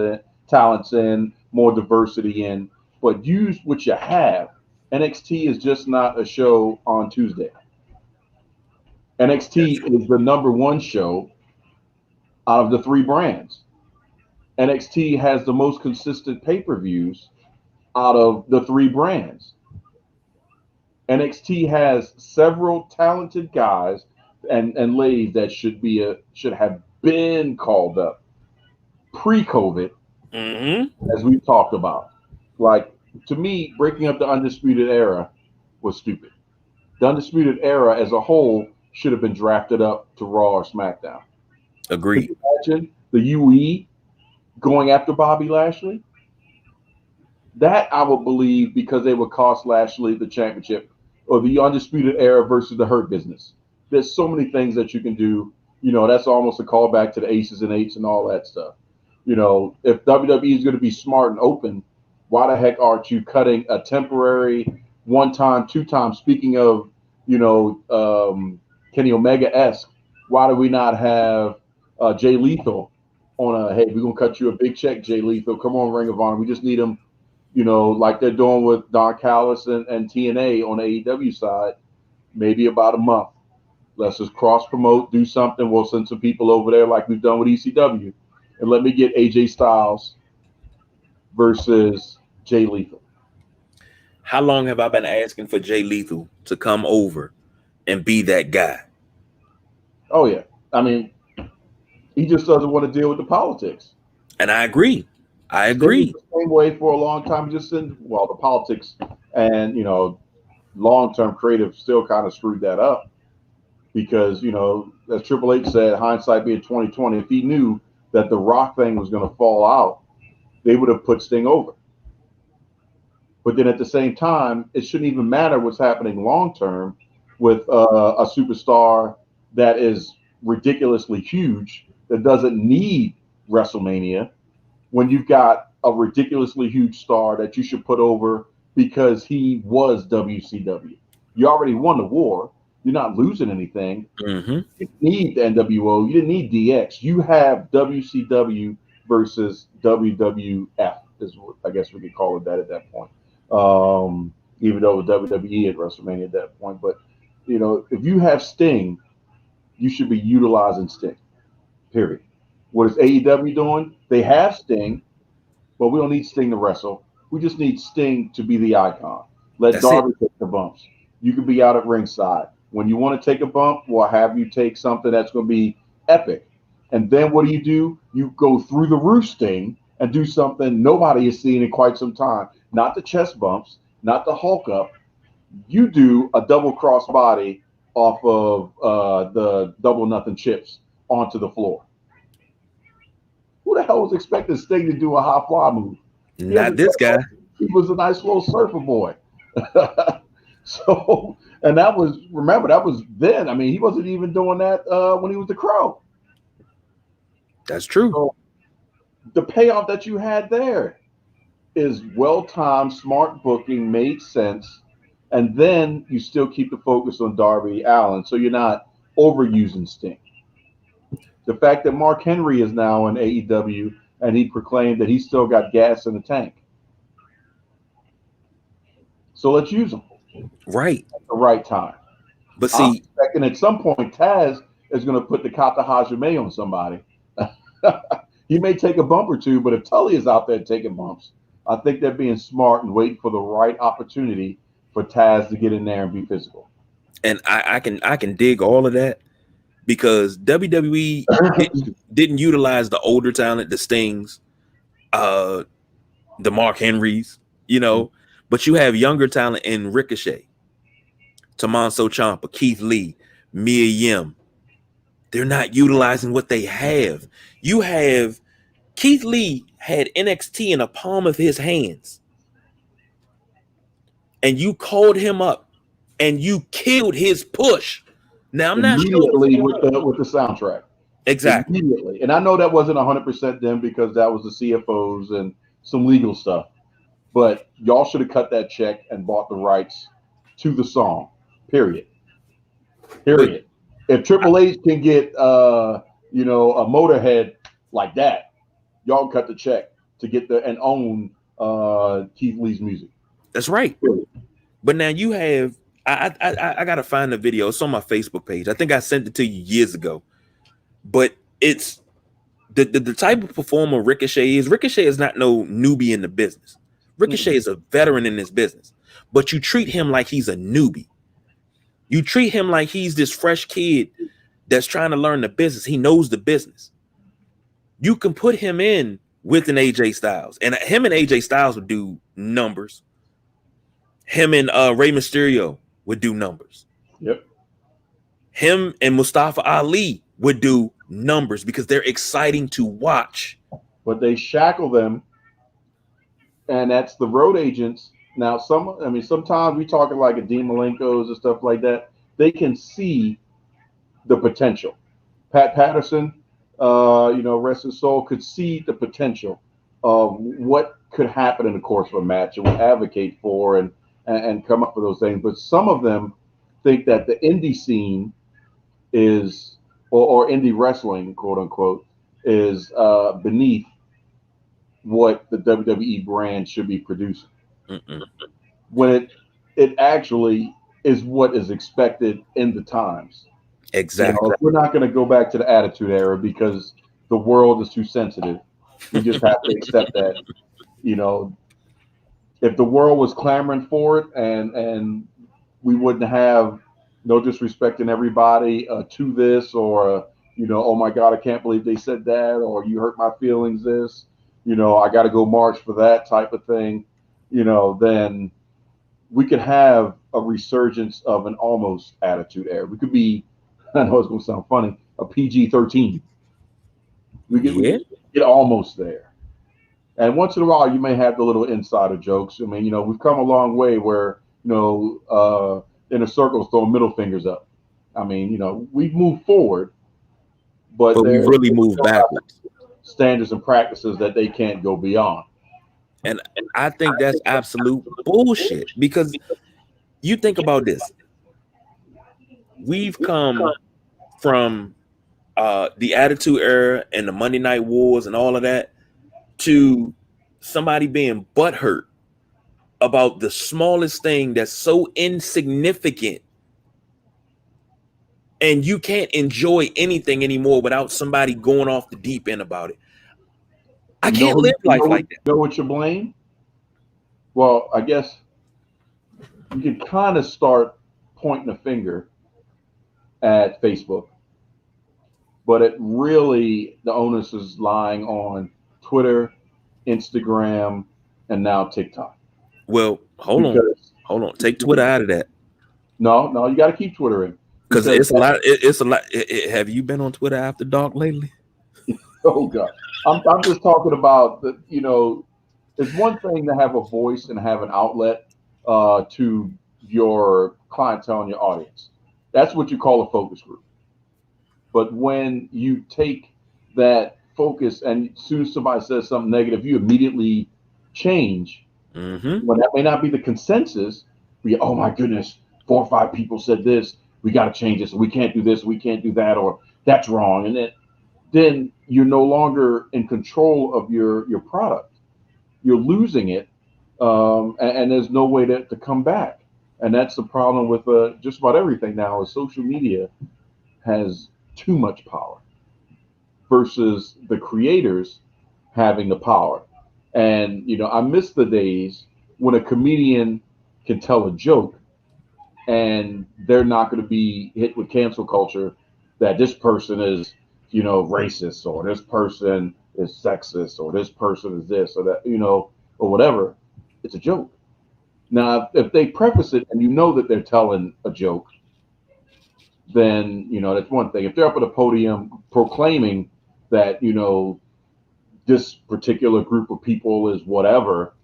in, more diversity in, but use what you have. NXT is just not a show on Tuesday. NXT is the number one show out of the three brands. NXT has the most consistent pay-per-views out of the three brands. NXT has several talented guys and ladies that should have been called up pre-COVID, as we've talked about. Like, to me, breaking up the Undisputed Era was stupid. The Undisputed Era as a whole should have been drafted up to Raw or SmackDown. Agreed. Could you imagine the UE going after Bobby Lashley? That I would believe, because they would cost Lashley the championship, or the Undisputed Era versus the Hurt Business. There's so many things that you can do. That's almost a callback to the Aces and Eights and all that stuff. If WWE is going to be smart and open, why the heck aren't you cutting a temporary one-time, two-time? Speaking of, Kenny Omega-esque, why do we not have Jay Lethal on hey, we're going to cut you a big check, Jay Lethal. Come on, Ring of Honor. We just need him, like they're doing with Don Callis and TNA on the AEW side, maybe about a month. Let's just cross-promote, do something. We'll send some people over there like we've done with ECW. And let me get AJ Styles versus Jay Lethal. How long have I been asking for Jay Lethal to come over and be that guy? Oh, yeah. I mean, he just doesn't want to deal with the politics. And I agree. I agree. The same way for a long time, just in, the politics and, long-term creative still kind of screwed that up because, you know, as Triple H said, hindsight being 2020, if he knew that the Rock thing was going to fall out, they would have put Sting over. But then at the same time, it shouldn't even matter what's happening long-term with a superstar that is ridiculously huge that doesn't need WrestleMania when you've got a ridiculously huge star that you should put over because he was WCW. You already won the war. You're not losing anything. Mm-hmm. You didn't need the NWO. You didn't need DX. You have WCW versus WWF, is what I guess we could call it that at that point. Even though it was WWE at WrestleMania at that point. But, you know, if you have Sting, you should be utilizing Sting, period. What is AEW doing? They have Sting, but we don't need Sting to wrestle. We just need Sting to be the icon. Let That's Darby take the bumps. You can be out at ringside. When you want to take a bump, we'll have you take something that's going to be epic. And then what do? You go through the roof, Sting, and do something nobody has seen in quite some time. Not the chest bumps, not the Hulk up. You do a double cross body off of the double nothing chips onto the floor. Who the hell was expecting Sting to do a high fly move? Not this guy. He was a nice little surfer boy. So, and that was, remember, that was then. I mean, he wasn't even doing that when he was the Crow. That's true. So the payoff that you had there is well-timed, smart booking, made sense, and then you still keep the focus on Darby Allin, so you're not overusing Sting. The fact that Mark Henry is now in AEW and he proclaimed that he's still got gas in the tank. So let's use him. Right. At the right time. But see, I'm expecting at some point Taz is going to put the Kata Hajime on somebody. He may take a bump or two, but if Tully is out there taking bumps, I think they're being smart and waiting for the right opportunity for Taz to get in there and be physical. And I can dig all of that because WWE didn't utilize the older talent, the Stings, the Mark Henrys, you know, but you have younger talent in Ricochet, Tommaso Ciampa, Keith Lee, Mia Yim. They're not utilizing what they have. You have Keith Lee had NXT in the palm of his hands, and you called him up and you killed his push. Now I'm not sure with the soundtrack. Exactly. Immediately. And I know that wasn't 100% them because that was the CFOs and some legal stuff. But y'all should have cut that check and bought the rights to the song. Period. If Triple H can get a Motorhead like that, y'all cut the check to get and own Keith Lee's music. That's right. Period. But now you have I gotta find the video. It's on my Facebook page. I think I sent it to you years ago. But it's the type of performer Ricochet is. Ricochet is not no newbie in the business. Ricochet is a veteran in this business. But you treat him like he's a newbie. You treat him like he's this fresh kid that's trying to learn the business. He knows the business. You can put him in with an AJ Styles. And him and AJ Styles would do numbers. Him and Rey Mysterio would do numbers. Yep. Him and Mustafa Ali would do numbers because they're exciting to watch. But they shackle them, and that's the road agents. Now, sometimes we talking like a Dean Malenko's and stuff like that. They can see the potential. Pat Patterson, rest his soul, could see the potential of what could happen in the course of a match and would advocate for and come up with those things. But some of them think that the indie scene is, or indie wrestling, quote unquote, is beneath what the WWE brand should be producing. When it actually is what is expected in the times. Exactly. We're not going to go back to the Attitude Era because the world is too sensitive. We just have to accept that. If the world was clamoring for it and we wouldn't have, no disrespecting everybody to this or, oh my God, I can't believe they said that, or you hurt my feelings this, I got to go march for that type of thing, then we could have a resurgence of an almost attitude era. We could be, I know it's going to sound funny, a PG-13. We Yeah. get almost there. And once in a while, you may have the little insider jokes. I mean, we've come a long way where, inner circles throwing middle fingers up. I mean, we've moved forward, but But we've there really moved backwards. standards and practices that they can't go beyond. And I think that's absolute bullshit, because you think about this. We've come from the Attitude Era and the Monday Night Wars and all of that to somebody being butthurt about the smallest thing that's so insignificant, and you can't enjoy anything anymore without somebody going off the deep end about it. I can't live life like that. You know what you blame? Well, I guess you can kind of start pointing a finger at Facebook, but it really, the onus is lying on Twitter, Instagram, and now TikTok. Well, hold on. Take Twitter out of that. No, you got to keep Twitter in, because it's a lot. It's a lot. Have you been on Twitter after dark lately? Oh God, I'm just talking about the. It's one thing to have a voice and have an outlet to your clientele and your audience. That's what you call a focus group. But when you take that focus and as soon as somebody says something negative, you immediately change. Mm-hmm. When that may not be the consensus, oh my goodness, 4 or 5 people said this, we got to change this, we can't do this, we can't do that, or that's wrong. And then you're no longer in control of your product. You're losing it, and there's no way to come back. And that's the problem with just about everything now is social media has too much power versus the creators having the power. And, I miss the days when a comedian can tell a joke and they're not going to be hit with cancel culture that this person is, racist, or this person is sexist, or this person is this or that, or whatever. It's a joke. Now, if they preface it and that they're telling a joke, then, that's one thing. If they're up at a podium proclaiming that, this particular group of people is whatever,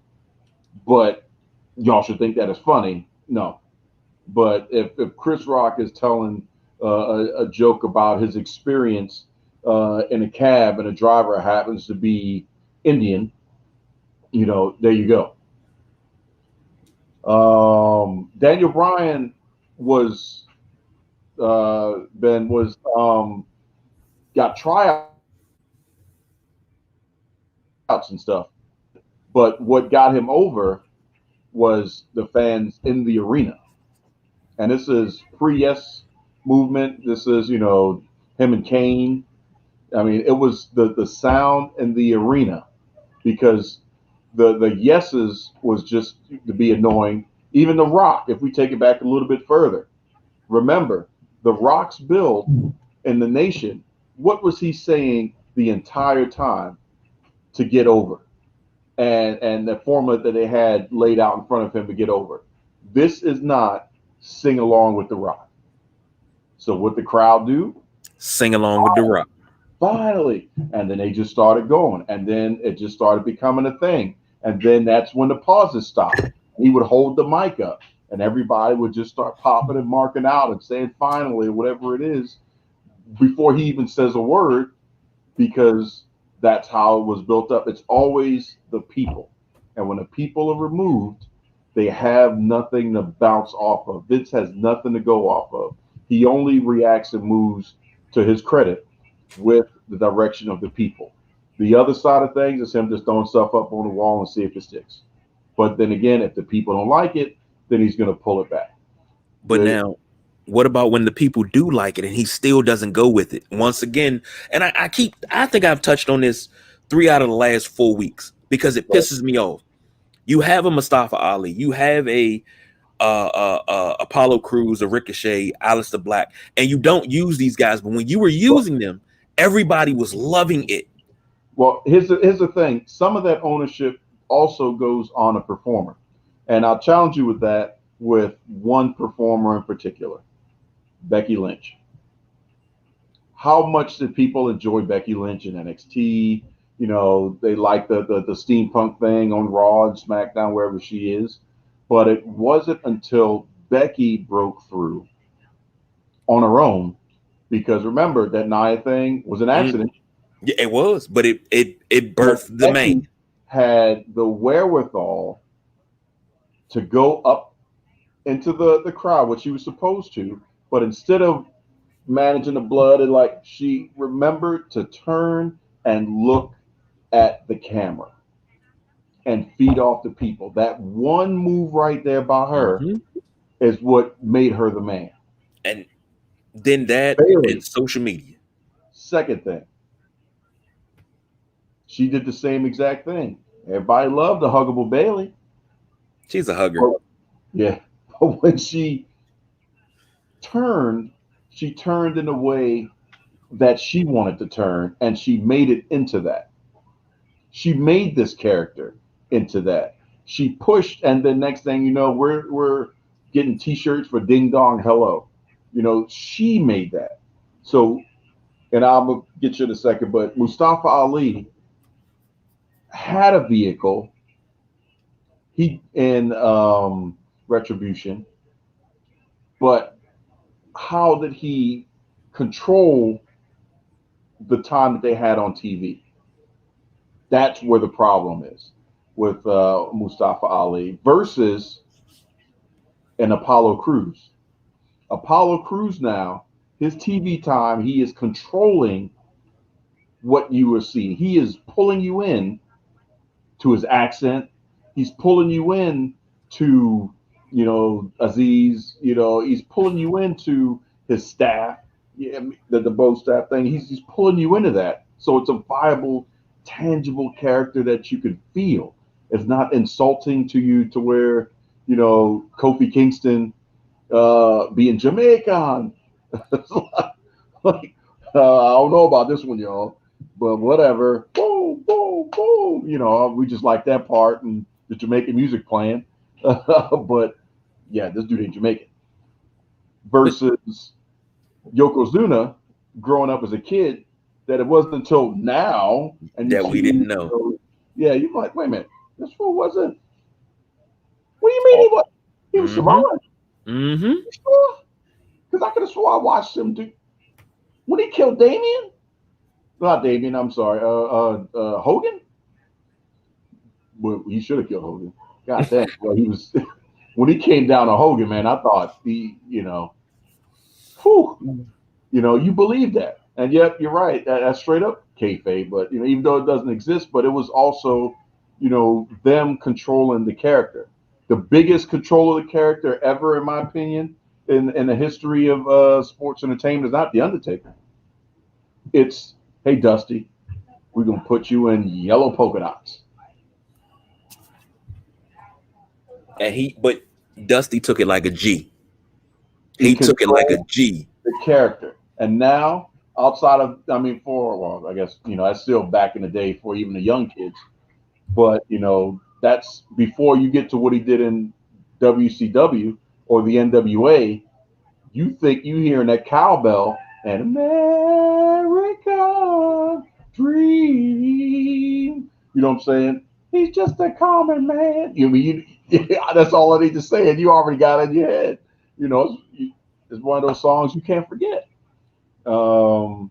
but y'all should think that is funny, no. But if Chris Rock is telling a joke about his experience in a cab and a driver happens to be Indian, there you go. Daniel Bryan got tryouts and stuff, but what got him over was the fans in the arena. And this is pre-Yes movement. This is, him and Kane. I mean, it was the sound in the arena, because the yeses was just to be annoying. Even The Rock, if we take it back a little bit further, remember The Rock's build in the nation. What was he saying the entire time to get over? And the formula that they had laid out in front of him to get over. This is not sing along with The Rock. So what the crowd do? Sing along with The Rock. Finally. And then they just started going. And then it just started becoming a thing. And then that's when the pauses stopped. He would hold the mic up and everybody would just start popping and marking out and saying finally, whatever it is, before he even says a word, because that's how it was built up. It's always the people. And when the people are removed, they have nothing to bounce off of. Vince has nothing to go off of. He only reacts and moves, to his credit, with the direction of the people. The other side of things is him just throwing stuff up on the wall and see if it sticks. But then again, if the people don't like it, then he's going to pull it back. But now, what about when the people do like it and he still doesn't go with it? Once again, and I think I've touched on this 3 out of the last 4 weeks because it pisses me off. You have a Mustafa Ali, you have a Apollo Crews, a Ricochet, Aleister Black, and you don't use these guys. But when you were using them, everybody was loving it. Well, here's the thing. Some of that ownership also goes on a performer. And I'll challenge you with that. with one performer in particular, Becky Lynch. How much did people enjoy Becky Lynch in NXT? You know, they like the steampunk thing on Raw and SmackDown, wherever she is. But it wasn't until Becky broke through on her own, because remember that Nia thing was an accident. Yeah, it was, but it But birthed the Becky man. had the wherewithal to go up into the crowd, which she was supposed to, but instead of managing the blood, and like, she remembered to turn and look at the camera and feed off the people. That one move right there by her is what made her the man. And then that and Bailey, social media. second thing, she did the same exact thing. Everybody loved the huggable Bailey. She's a hugger. Yeah. But when turned, she turned in a way that she wanted to turn, and she made it into that. She made this character into that. She pushed, and the next thing you know, we're getting T-shirts for Ding Dong Hello. You know, she made that. So, and I'll get you in a second, but Mustafa Ali had a vehicle. He in Retribution, but how did he control the time that they had on TV? That's where the problem is with Mustafa Ali versus an Apollo Crews. Apollo Crews now, his TV time, he is controlling what you are seeing. He is pulling you in to his accent. He's pulling you in to, Aziz. He's pulling you into his staff, yeah, the Bo staff thing. He's pulling you into that. So it's a viable, tangible character that you can feel. It's not insulting to you to where, Kofi Kingston being Jamaican. like, I don't know about this one, y'all, but whatever. Boom, boom, boom. We just like that part and the Jamaican music playing. But yeah, this dude ain't Jamaican. Versus Yokozuna, growing up as a kid, that it wasn't until now, and you That we see, didn't know. yeah, you're like, wait a minute, this fool wasn't. What do you mean he was? He was Samoan. Mm-hmm. Because I could have swore I watched him do. When he killed Damien, not Damien, I'm sorry, Hogan. Well, he should have killed Hogan. God damn. Well, he was when he came down on Hogan, man. I thought whew, you believe that, and yet you're right. That's straight up kayfabe. But even though it doesn't exist, but it was also, them controlling the character. The biggest control of the character ever, in my opinion, in the history of sports entertainment is not the Undertaker. It's, hey Dusty, we're gonna put you in yellow polka dots. But Dusty took it like a G. He He took it like a controlled G. the character. And now, outside of, I guess, that's still back in the day for even the young kids. But, that's before you get to what he did in WCW or the NWA. You think you hearing that cowbell and American Dream. You know what I'm saying? He's just a common man. That's all I need to say, and you already got it in your head. It's one of those songs you can't forget. And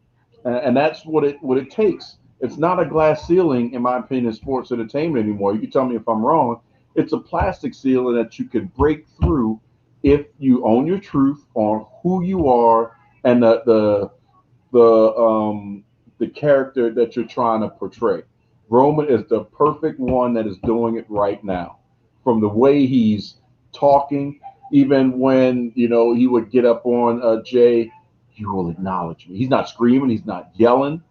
that's what it takes. It's not a glass ceiling, in my opinion, in sports entertainment anymore. You can tell me if I'm wrong. It's a plastic ceiling that you can break through if you own your truth on who you are and the character that you're trying to portray. Roman is the perfect one that is doing it right now. From the way he's talking, even when he would get up on Jay, you will acknowledge me. He's not screaming, he's not yelling.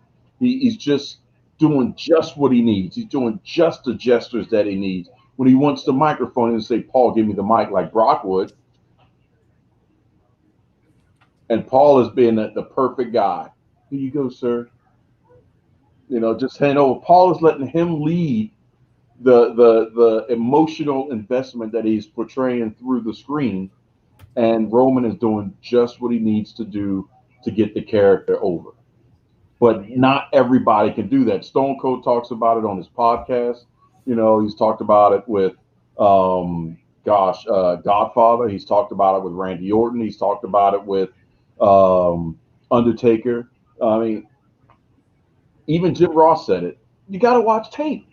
He's just doing just what he needs. He's doing just the gestures that he needs. When he wants the microphone and say, Paul, give me the mic, like Brock would. And Paul has been the perfect guy. Here you go, sir. Just hand over. Paul is letting him lead the emotional investment that he's portraying through the screen, and Roman is doing just what he needs to do to get the character over. But not everybody can do that. Stone Cold talks about it on his podcast. He's talked about it with, Godfather. He's talked about it with Randy Orton. He's talked about it with Undertaker. I mean, even Jim Ross said it. You got to watch tape.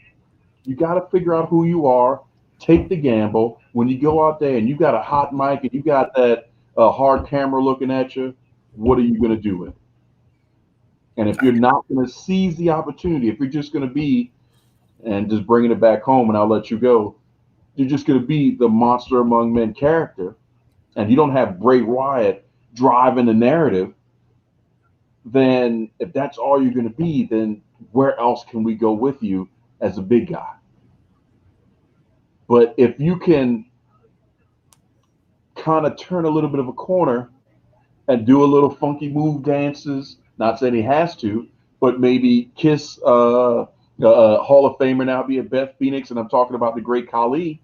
You got to figure out who you are. Take the gamble. When you go out there and you got a hot mic and you got that hard camera looking at you, what are you going to do with it? And if you're not going to seize the opportunity, if you're just going to be, and just bringing it back home and I'll let you go, you're just going to be the monster among men character, and you don't have Bray Wyatt driving the narrative, then if that's all you're going to be, then where else can we go with you as a big guy? But if you can kind of turn a little bit of a corner and do a little funky move dances, not saying he has to, but maybe kiss Hall of Famer now be at Beth Phoenix, and I'm talking about the great Khali.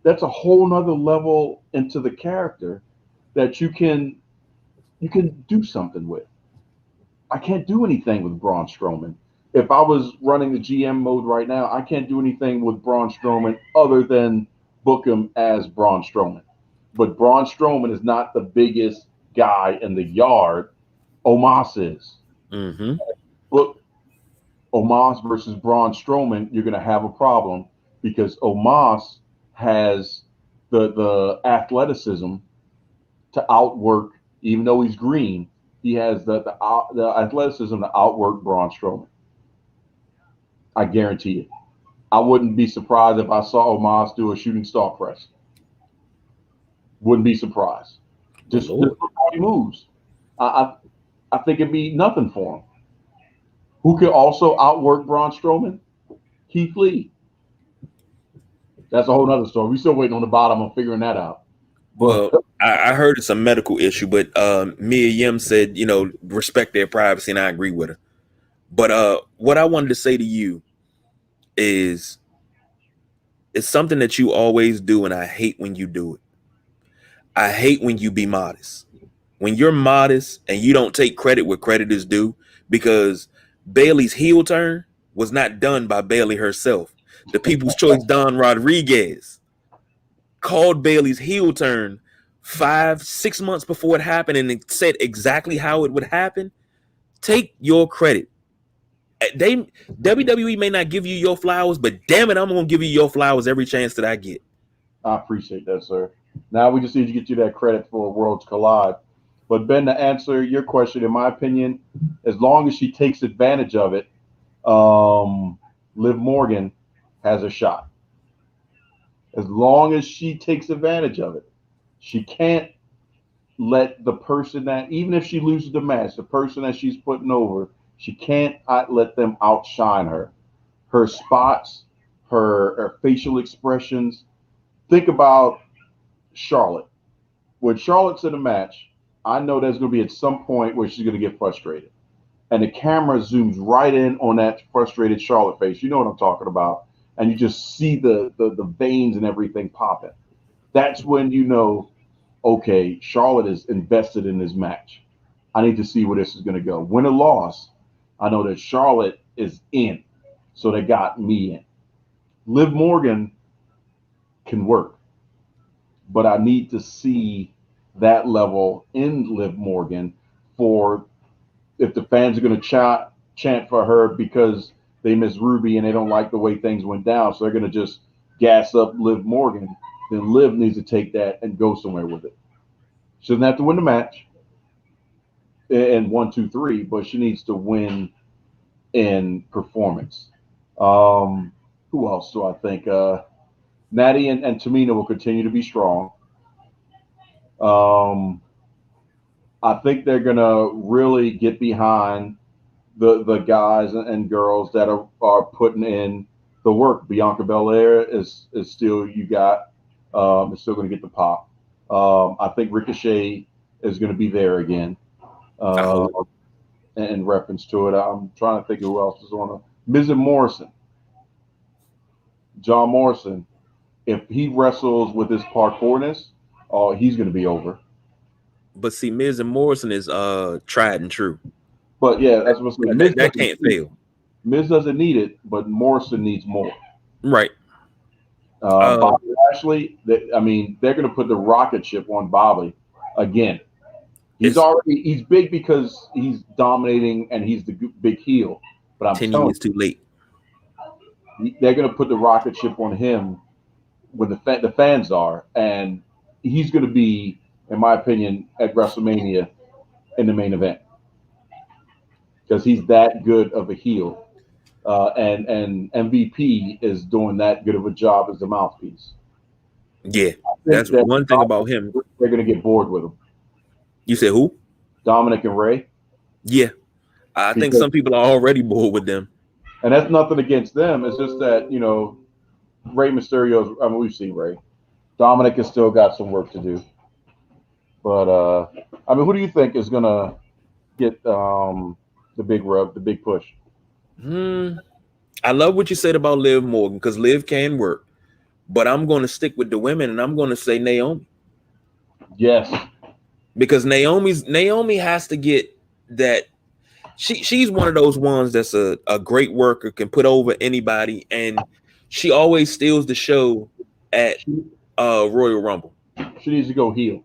That's a whole nother level into the character that you can do something with. I can't do anything with Braun Strowman. If I was running the GM mode right now, I can't do anything with Braun Strowman other than book him as Braun Strowman. But Braun Strowman is not the biggest guy in the yard. Omos is. Mm-hmm. Book Omos versus Braun Strowman, you're going to have a problem because Omos has the athleticism to outwork, even though he's green, he has the athleticism to outwork Braun Strowman. I guarantee it. I wouldn't be surprised if I saw Omos do a shooting star press. Wouldn't be surprised. Just look how he moves. I think it'd be nothing for him. Who could also outwork Braun Strowman? Keith Lee. That's a whole other story. We're still waiting on the bottom of figuring that out. Well, I heard it's a medical issue, but Mia Yim said, respect their privacy, and I agree with her. But what I wanted to say to you is, it's something that you always do, and I hate when you do it. I hate when you be modest. When you're modest and you don't take credit where credit is due, because Bayley's heel turn was not done by Bayley herself. The People's Choice Don Rodriguez called Bayley's heel turn 5-6 months before it happened, and it said exactly how it would happen. Take your credit. WWE may not give you your flowers, but damn it, I'm gonna give you your flowers every chance that I get. I appreciate that, sir. Now we just need to get you that credit for Worlds Collide. But Ben, to answer your question, in my opinion, as long as she takes advantage of it, Liv Morgan has a shot. As long as she takes advantage of it, she can't let the person that, even if she loses the match, the person that she's putting over, she can't let them outshine her. Her spots, her facial expressions. Think about Charlotte. When Charlotte's in a match, I know there's going to be at some point where she's going to get frustrated. And the camera zooms right in on that frustrated Charlotte face. You know what I'm talking about. And you just see the veins and everything popping. That's when you know, okay, Charlotte is invested in this match. I need to see where this is going to go. Win or loss, I know that Charlotte is in. So they got me in. Liv Morgan can work. But I need to see that level in Liv Morgan for if the fans are going to chant for her because they miss Ruby and they don't like the way things went down. So they're going to just gas up Liv Morgan. Then Liv needs to take that and go somewhere with it. She doesn't have to win the match in 1, 2, 3, but she needs to win in performance. Who else do I think? Natty and Tamina will continue to be strong. I think they're gonna really get behind the guys and girls that are putting in the work. Bianca Belair is still is still gonna get the pop. I think Ricochet is gonna be there again. In reference to it, I'm trying to think of who else is on it. Miz and Morrison. John Morrison, if he wrestles with his parkourness, oh, he's going to be over. But see, Miz and Morrison is tried and true. But yeah, that's what's saying. That can't fail. Miz doesn't need it, but Morrison needs more. Right. Bobby Lashley, they're going to put the rocket ship on Bobby again. He's big because he's dominating and he's the big heel. But I'm 10 telling years too late. They're going to put the rocket ship on him when the fans are, and he's going to be, in my opinion, at WrestleMania in the main event because he's that good of a heel. And MVP is doing that good of a job as the mouthpiece. Yeah, that's one thing about him. They're going to get bored with him. You said who? Dominic and Ray. Yeah, I think some people are already bored with them. And that's nothing against them. It's just that, Rey Mysterio's, we've seen Ray. Dominic has still got some work to do. But, who do you think is going to get the big rub, the big push? I love what you said about Liv Morgan because Liv can work. But I'm going to stick with the women and I'm going to say Naomi. Yes. Because Naomi has to get that. She's one of those ones that's a great worker, can put over anybody, and she always steals the show at Royal Rumble. She needs to go heel.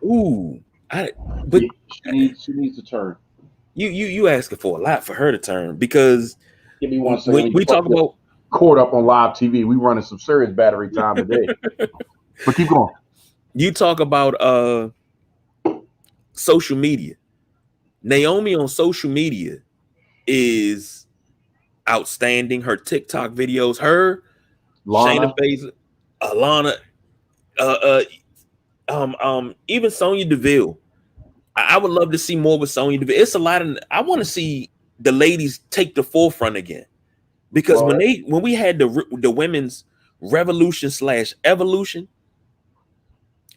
Ooh, she needs to turn. You asking for a lot for her to turn because give me one second. We talk about caught up on live TV. We running some serious battery time today. But keep going. You talk about social media. Naomi on social media is outstanding. Her TikTok videos, Shayna Baszler, Alana, even Sonya Deville. I would love to see more with Sonya Deville. It's a lot of. I want to see the ladies take the forefront again, because when we had the women's revolution / evolution,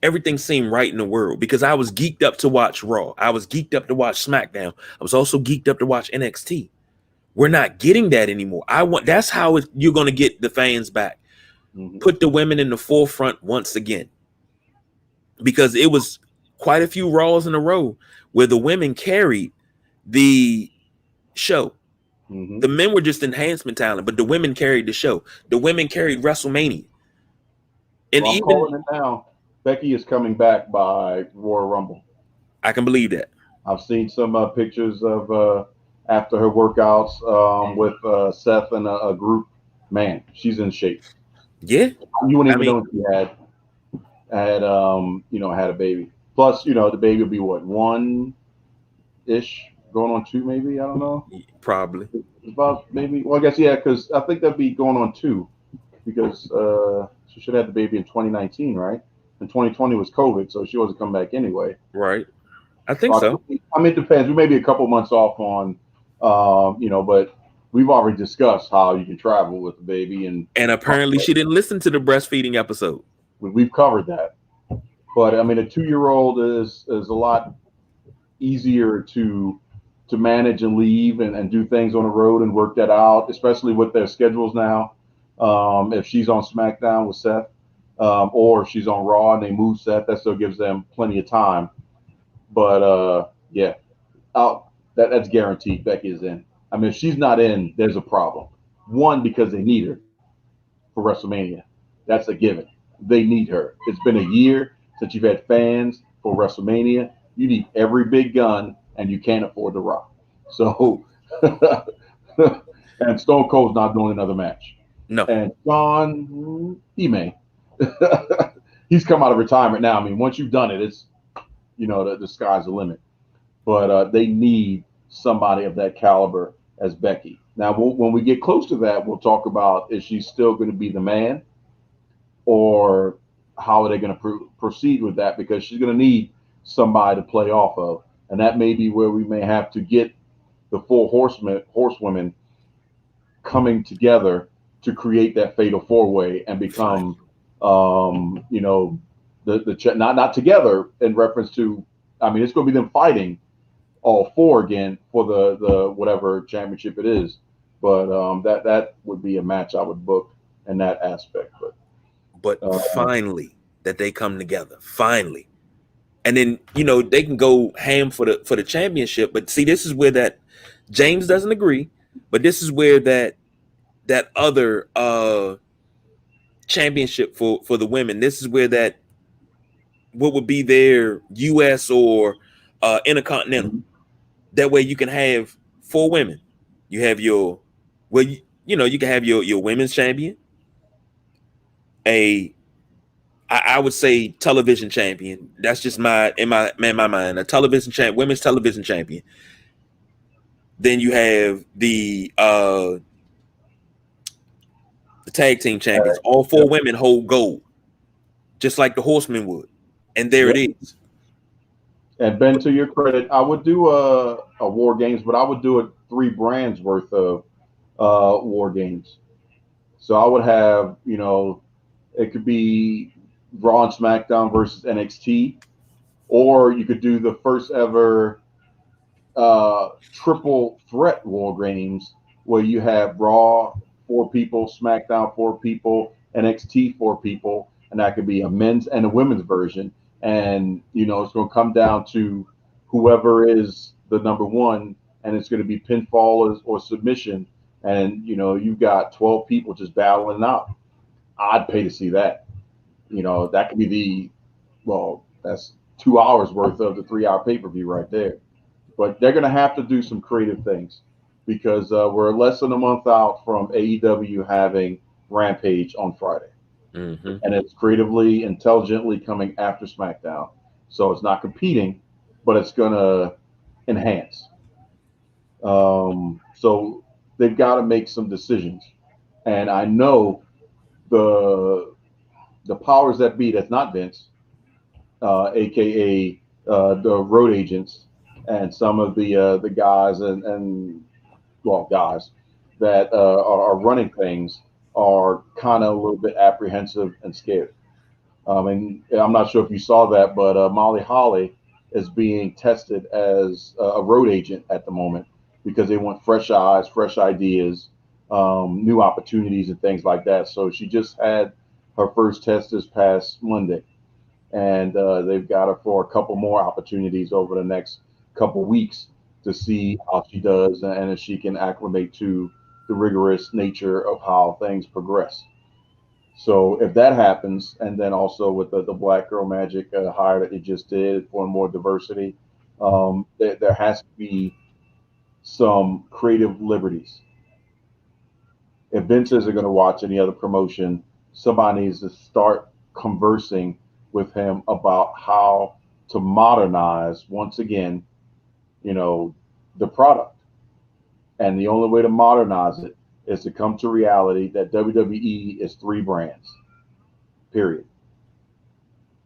everything seemed right in the world because I was geeked up to watch Raw. I was geeked up to watch SmackDown. I was also geeked up to watch NXT. We're not getting that anymore. That's how you're going to get the fans back. Mm-hmm. Put the women in the forefront once again, because it was quite a few Raws in a row where the women carried the show. Mm-hmm. The men were just enhancement talent, but the women carried the show. The women carried WrestleMania. And I'm calling it now. Becky is coming back by Royal Rumble. I can believe that. I've seen some pictures of after her workouts with Seth and a group. Man, she's in shape. Yeah, you wouldn't even know if she had a baby. Plus, the baby will be what, 1-ish, going on 2, maybe. I don't know. Probably. It's about maybe. Well, I guess because I think that'd be going on 2, because she should have the baby in 2019, right? And 2020 was COVID, so she wasn't coming back anyway. Right. I think so. It depends. We may be a couple months off on, but we've already discussed how you can travel with the baby. And apparently she didn't listen to the breastfeeding episode. We've covered that. But, a 2-year-old is a lot easier to manage and leave and do things on the road and work that out, especially with their schedules now. If she's on SmackDown with Seth, or if she's on Raw and they move Seth, that still gives them plenty of time. But that's guaranteed. Becky is in. If she's not in, there's a problem. One, because they need her for WrestleMania. That's a given. They need her. It's been a year since you've had fans for WrestleMania. You need every big gun, and you can't afford The Rock. So, and Stone Cold's not doing another match. No. And John, he may. He's come out of retirement now. Once you've done it, it's, the sky's the limit. But they need somebody of that caliber as Becky. Now, when we get close to that, we'll talk about, is she still going to be the man, or how are they going to proceed with that? Because she's going to need somebody to play off of. And that may be where we may have to get the 4 horsewomen coming together to create that fatal 4-way and become, not together in reference to, it's going to be them fighting all 4 again for the whatever championship it is. But that would be a match I would book in that aspect. But Uh, finally, that they come together. Finally. And then, they can go ham for the championship. But see, this is where that James doesn't agree. But this is where that other championship for the women. This is where that what would be their US or intercontinental. mhm. That way you can have four women. You have your you can have your women's champion, a I would say television champion. That's just my mind. A television champ, women's television champion. Then you have the tag team champions. All four Yep. women hold gold, just like the Horsemen would. And there it Yep. is. And Ben, to your credit, I would do a War Games, but I would do it 3 brands worth of War Games. So I would have, it could be Raw and SmackDown versus NXT, or you could do the first ever triple threat War Games where you have Raw 4 people, SmackDown 4 people, NXT 4 people, and that could be a men's and a women's version. And it's going to come down to whoever is the number one, and it's going to be pinfall or submission. And you've got 12 people just battling out. I'd pay to see that. That could be that's 2 hours worth of the 3 hour pay per view right there. But they're going to have to do some creative things because we're less than a month out from AEW having Rampage on Friday. Mm-hmm. And it's creatively, intelligently coming after SmackDown. So it's not competing, but it's going to enhance. So they've got to make some decisions. And I know the powers that be, that's not Vince, aka the road agents, and some of the guys and well guys that are running things are kind of a little bit apprehensive and scared. And I'm not sure if you saw that, but Molly Holly is being tested as a road agent at the moment because they want fresh eyes, fresh ideas, new opportunities, and things like that. So she just had her first test this past Monday, and they've got her for a couple more opportunities over the next couple weeks to see how she does and if she can acclimate to the rigorous nature of how things progress. So if that happens, and then also with the Black Girl Magic hire that they just did for more diversity, there has to be some creative liberties. If Vince isn't going to watch any other promotion, somebody needs to start conversing with him about how to modernize once again, you know, the product. And the only way to modernize it is to come to reality that WWE is 3 brands. Period.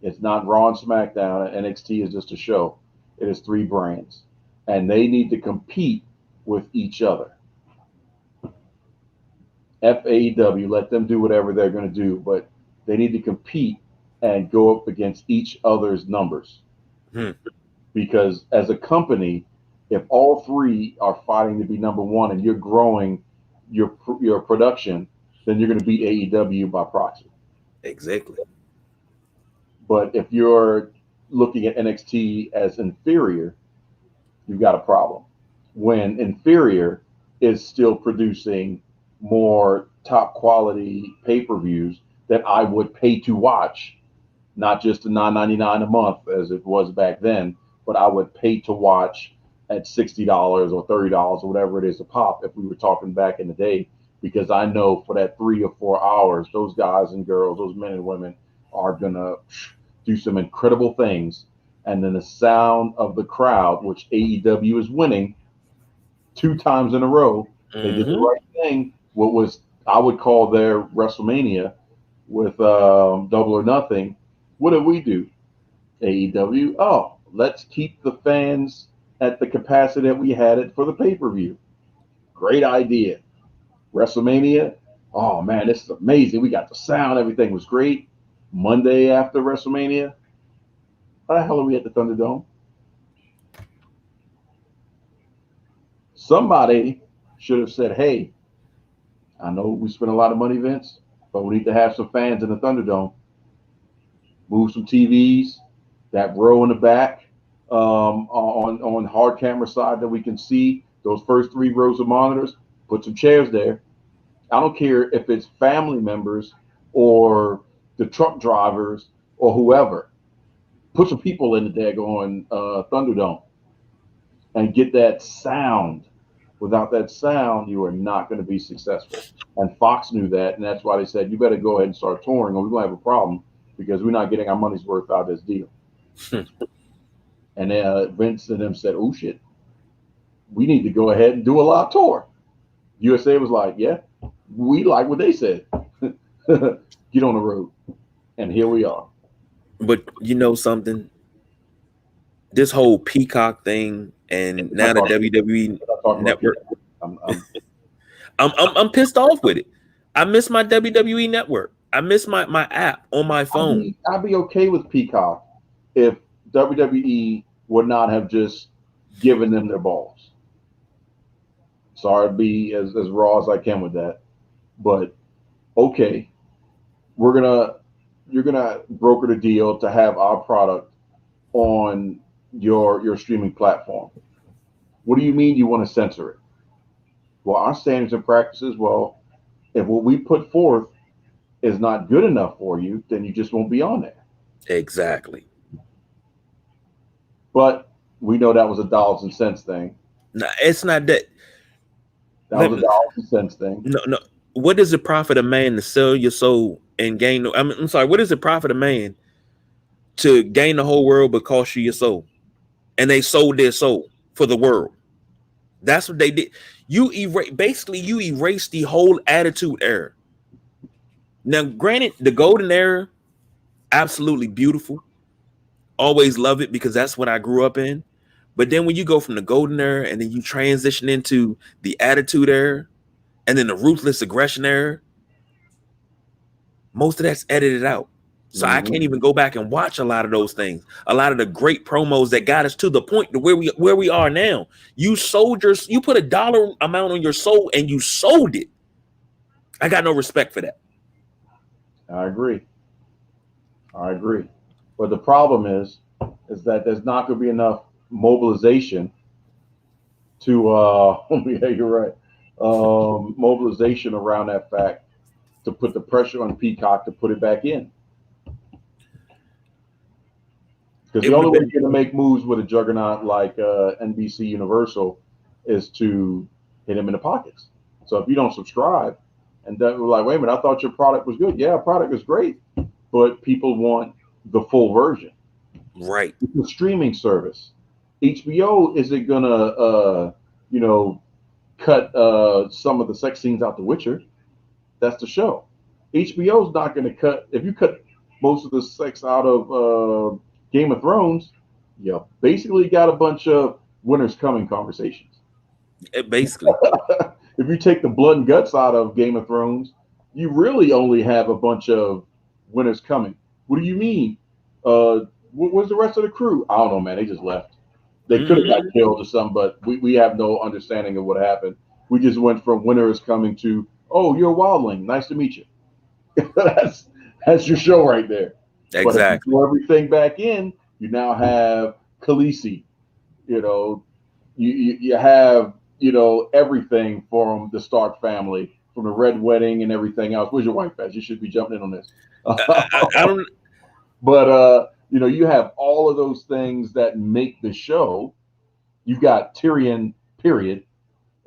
It's not Raw and SmackDown, and NXT is just a show. It is 3 brands. And they need to compete with each other. FAEW, let them do whatever they're going to do, but they need to compete and go up against each other's numbers. Hmm. Because as a company, if all 3 are fighting to be number one and you're growing your production, then you're going to beat AEW by proxy. Exactly. But if you're looking at NXT as inferior, you've got a problem. When inferior is still producing more top quality pay per views that I would pay to watch, not just the $9.99 a month as it was back then, but I would pay to watch at $60 or $30 or whatever it is a pop if we were talking back in the day, because I know for that 3 or 4 hours, those guys and girls, those men and women are gonna do some incredible things. And then the sound of the crowd, which AEW is winning 2 times in a row, they did the Mm-hmm. right thing. What was I would call their WrestleMania with Double or Nothing. What did we do? AEW. Oh, let's keep the fans at the capacity that we had it for the pay per view. Great idea. WrestleMania. Oh man, this is amazing. We got the sound. Everything was great. Monday after WrestleMania, how the hell are we at the Thunderdome? Somebody should have said, hey, I know we spend a lot of money, Vince, but we need to have some fans in the Thunderdome. Move some TVs, that row in the back, on hard camera side that we can see those first 3 rows of monitors. Put some chairs there. I don't care if it's family members or the truck drivers or whoever. Put some people in the daggone Thunderdome and get that sound. Without that sound, you are not going to be successful. And Fox knew that, and that's why they said, you better go ahead and start touring, or we're going to have a problem because we're not getting our money's worth out of this deal. And Vince and them said, oh, shit, we need to go ahead and do a live tour. USA was like, yeah, we like what they said. Get on the road. And here we are. But you know something? This whole Peacock thing and now the WWE network. I'm pissed off with it. I miss my WWE network. I miss my app on my phone. I'd be okay with Peacock if WWE would not have just given them their balls. Sorry to be as raw as I can with that. But okay, you're gonna broker the deal to have our product on your streaming platform. What do you mean you want to censor it? Well, our standards and practices, well, if what we put forth is not good enough for you, then you just won't be on there. Exactly. But we know that was a dollars and cents thing. No, it's not that. That was a dollars and cents thing. No. What does it profit a man to sell your soul and gain? I'm sorry. What does it profit a man to gain the whole world but cost you your soul? And they sold their soul for the world. That's what they did. You erase the whole attitude era. Now, granted, the golden era, absolutely beautiful. Always love it because that's what I grew up in. But then when you go from the golden era and then you transition into the attitude era and then the ruthless aggression era, most of that's edited out. So I can't even go back and watch a lot of those things. A lot of the great promos that got us to the point to where we are now. You put a dollar amount on your soul and you sold it. I got no respect for that. I agree. But the problem is that there's not going to be enough mobilization to yeah, you're right. Mobilization around that fact to put the pressure on Peacock to put it back in. Because the only way you're going to make moves with a juggernaut like NBC Universal is to hit him in the pockets. So if you don't subscribe, and then we're like, wait a minute, I thought your product was good. Yeah, product is great, but people want the full version. Right. It's a streaming service. HBO isn't going to, cut some of the sex scenes out The Witcher. That's the show. HBO's not going to cut. If you cut most of the sex out of Game of Thrones, you basically got a bunch of Winter's Coming conversations. Basically. If you take the blood and guts out of Game of Thrones, you really only have a bunch of Winter's Coming. What do you mean? Where's the rest of the crew? I don't know, man. They just left. They could have got killed or something, but we have no understanding of what happened. We just went from Winter is Coming to, oh, you're a wildling. Nice to meet you. That's your show right there. Exactly. But if you throw everything back in, you now have Khaleesi. You have everything from the Stark family, from the Red Wedding and everything else. Where's your wife at? You should be jumping in on this. I don't. But you have all of those things that make the show. You've got Tyrion, period,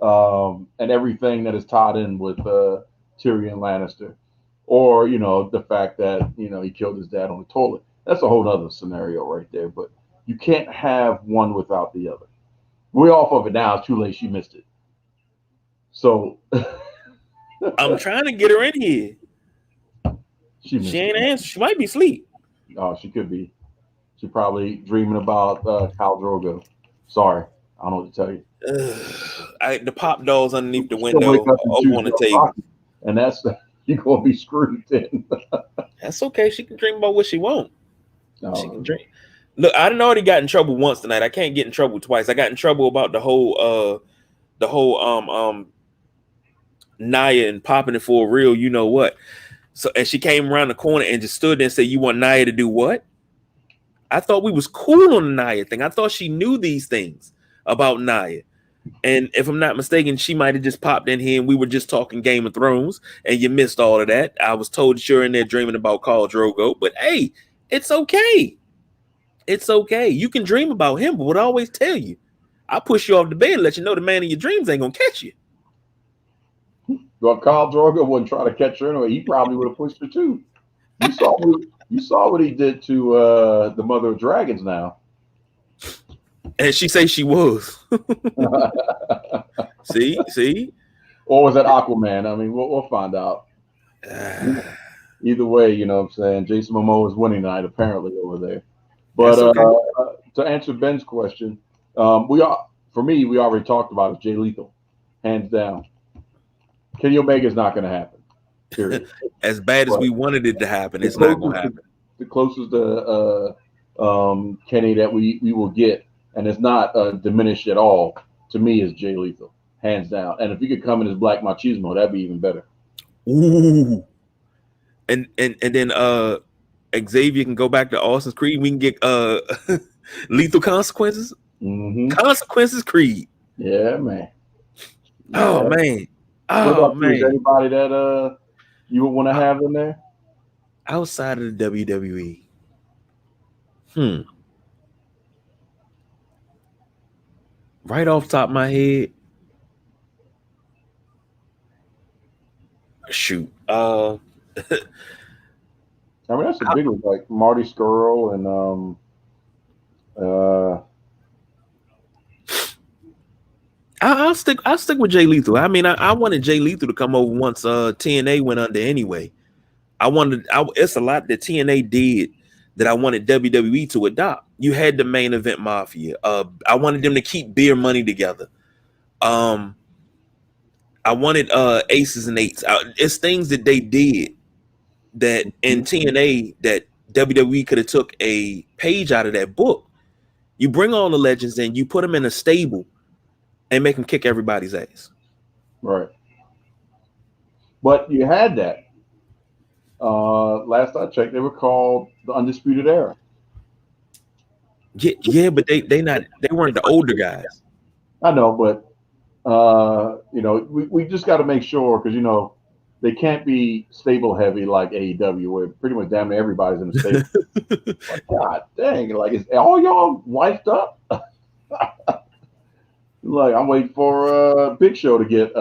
and everything that is tied in with Tyrion Lannister, or the fact that he killed his dad on the toilet. That's a whole other scenario right there. But you can't have one without the other. We're off of it now. It's too late. She missed it. So I'm trying to get her in here. She ain't answer. She might be asleep. Oh, she could be. She probably dreaming about Khal Drogo. Sorry, I don't know what to tell you. The pop dolls underneath the window over on the table, and that's you're gonna be screwed then. That's okay. She can dream about what she wants. No. She can dream. Look, I done already got in trouble once tonight. I can't get in trouble twice. I got in trouble about the whole Nia and popping it for real, you know what? So, and she came around the corner and just stood there and said, "You want Nia to do what?" I thought we was cool on the Nia thing. I thought she knew these things about Nia. And if I'm not mistaken, she might have just popped in here and we were just talking Game of Thrones and you missed all of that. I was told that you're in there dreaming about Khal Drogo, but hey, it's okay. It's okay. You can dream about him, but what I always tell you, I push you off the bed and let you know the man in your dreams ain't gonna catch you. Well, Khal Drogo wouldn't try to catch her anyway. He probably would have pushed her too. You saw what he did to the Mother of Dragons now. And she say she was. See? Or was that Aquaman? I mean, we'll find out. Either way, you know what I'm saying? Jason Momoa is winning tonight, apparently, over there. But okay. To answer Ben's question, we already talked about it. Jay Lethal, hands down. Kenny Omega's not going to happen. Period. As bad as we wanted it to happen, it's not going to happen. The closest to Kenny that we will get, and it's not diminished at all, to me, is Jay Lethal, hands down. And if he could come in as Black Machismo, that'd be even better. Ooh. And then Xavier can go back to Austin's Creed. We can get Lethal Consequences. Mm-hmm. Consequences Creed. Yeah, man. Oh, man. Oh, man. Is anybody that you would want to have in there? Outside of the WWE. Right off the top of my head. Shoot. I mean, that's a big one, like Marty Scurll and I'll stick with Jay Lethal. I mean, I wanted Jay Lethal to come over once TNA went under anyway. It's a lot that TNA did that I wanted WWE to adopt. You had the Main Event Mafia. I wanted them to keep beer money together. I wanted Aces and Eights. It's things that they did that in TNA that WWE could have took a page out of that book. You bring all the legends in, you put them in a stable and make them kick everybody's ass. Right. But you had that. Last I checked, they were called the Undisputed Era. Yeah, but they weren't the older guys. I know, but we just got to make sure, because they can't be stable heavy like AEW, where pretty much damn near everybody's in the stable. Like, God dang, like, is all y'all wifed up? Like, I'm waiting for Big Show to get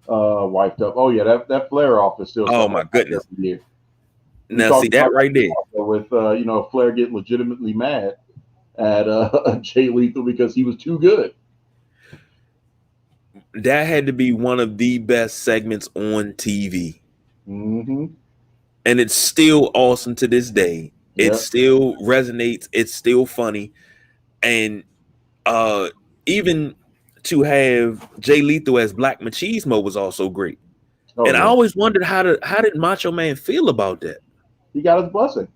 wiped up. Oh yeah, that flare off is still. Oh my goodness! Now see that right there with Flair getting legitimately mad at Jay Lethal because he was too good. That had to be one of the best segments on TV, mm-hmm. And it's still awesome to this day. It still resonates. It's still funny, and even to have Jay Lethal as Black Machismo was also great. Oh, and I always wondered how did Macho Man feel about that? He got his blessing.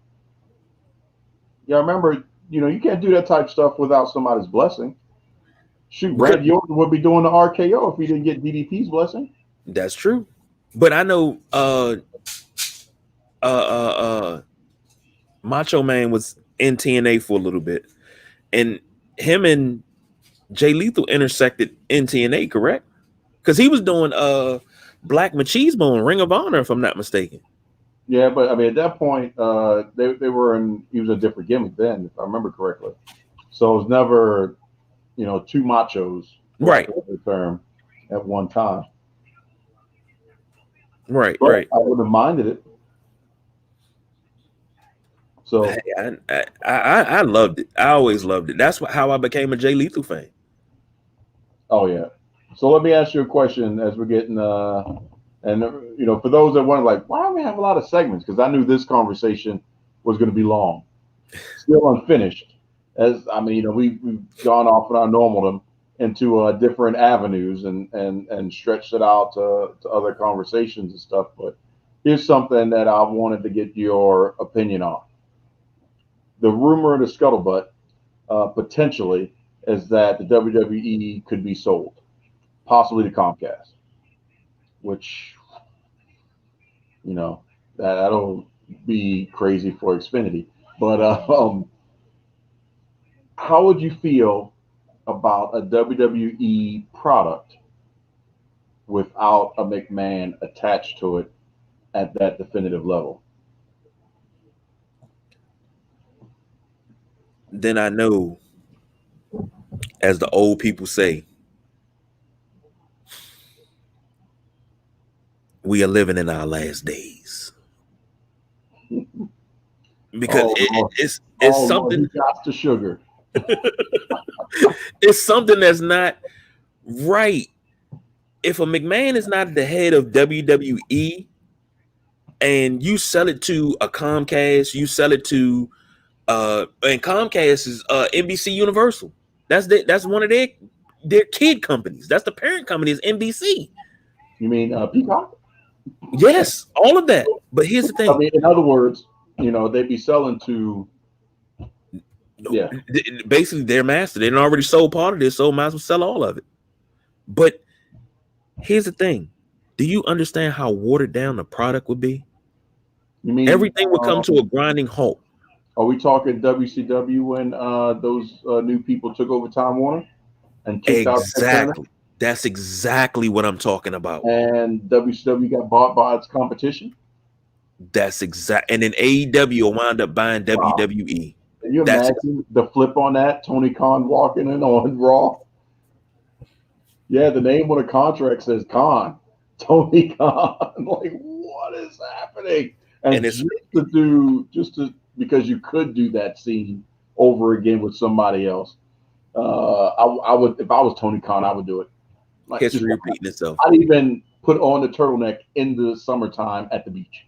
Yeah, remember, you can't do that type of stuff without somebody's blessing. Shoot, Randy Orton would be doing the RKO if he didn't get DDP's blessing. That's true. But I know Macho Man was in TNA for a little bit. And him and Jay Lethal intersected in TNA, correct? Because he was doing Black Machismo in Ring of Honor, if I'm not mistaken. Yeah, but I mean, at that point, they were in. He was a different gimmick then, if I remember correctly. So it was never, two machos, right? The term at one time. Right, but right. I wouldn't have minded it. So hey, I loved it. I always loved it. That's how I became a Jay Lethal fan. Oh yeah. So let me ask you a question as we're getting for those that wonder, like, why do we have a lot of segments? Because I knew this conversation was going to be long, still unfinished. As I mean, we've gone off on our normal into different avenues and stretched it out to other conversations and stuff. But here's something that I wanted to get your opinion on. The rumor, the scuttlebutt, potentially, is that the WWE could be sold, possibly to Comcast. which, that'll be crazy for Xfinity. But how would you feel about a WWE product without a McMahon attached to it at that definitive level? Then I know, as the old people say, we are living in our last days. Because it's Lord, something. he got the sugar. It's something that's not right. If a McMahon is not the head of WWE and you sell it to a Comcast, you sell it to and Comcast is NBC Universal. That's one of their kid companies. That's the parent company is NBC. You mean Peacock? Yes, all of that. But here's the thing. I mean, in other words, they'd be selling to. Yeah. Basically, their master. They already sold part of this, so might as well sell all of it. But here's the thing. Do you understand how watered down the product would be? You mean Everything would come to a grinding halt. Are we talking WCW when those new people took over Time Warner and kicked out Ted Turner? Exactly. That's exactly what I'm talking about. And WCW got bought by its competition? That's exact. And then AEW will wind up buying WWE. Can you imagine the flip on that? Tony Khan walking in on Raw? Yeah, the name on the contract says Khan. Tony Khan. Like, what is happening? And it's because you could do that scene over again with somebody else. I would, if I was Tony Khan, I would do it. Like, history repeating itself. I'd even put on the turtleneck in the summertime at the beach.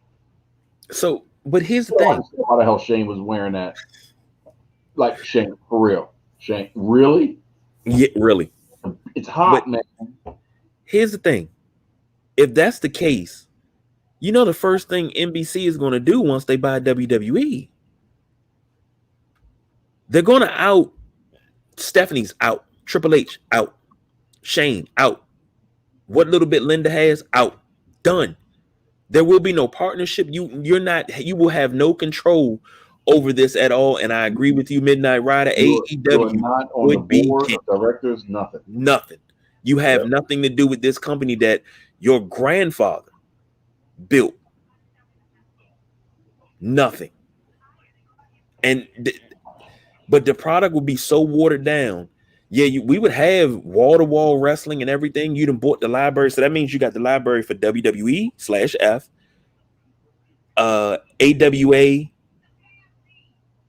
So, but here's the thing. Why the hell Shane was wearing that? Like, Shane, for real. Shane, really? Yeah, really. It's hot, man. Here's the thing. If that's the case, the first thing NBC is going to do once they buy WWE, they're going to out. Stephanie's out. Triple H out. Shane out. What little bit Linda has out. Done. There will be no partnership. You will have no control over this at all. And I agree with you, Midnight Rider. AEW not on the board of directors. Nothing. You have nothing to do with this company that your grandfather built. Nothing. But the product would be so watered down. Yeah, we would have wall-to-wall wrestling and everything. You done bought the library. So that means you got the library for WWE/F, AWA,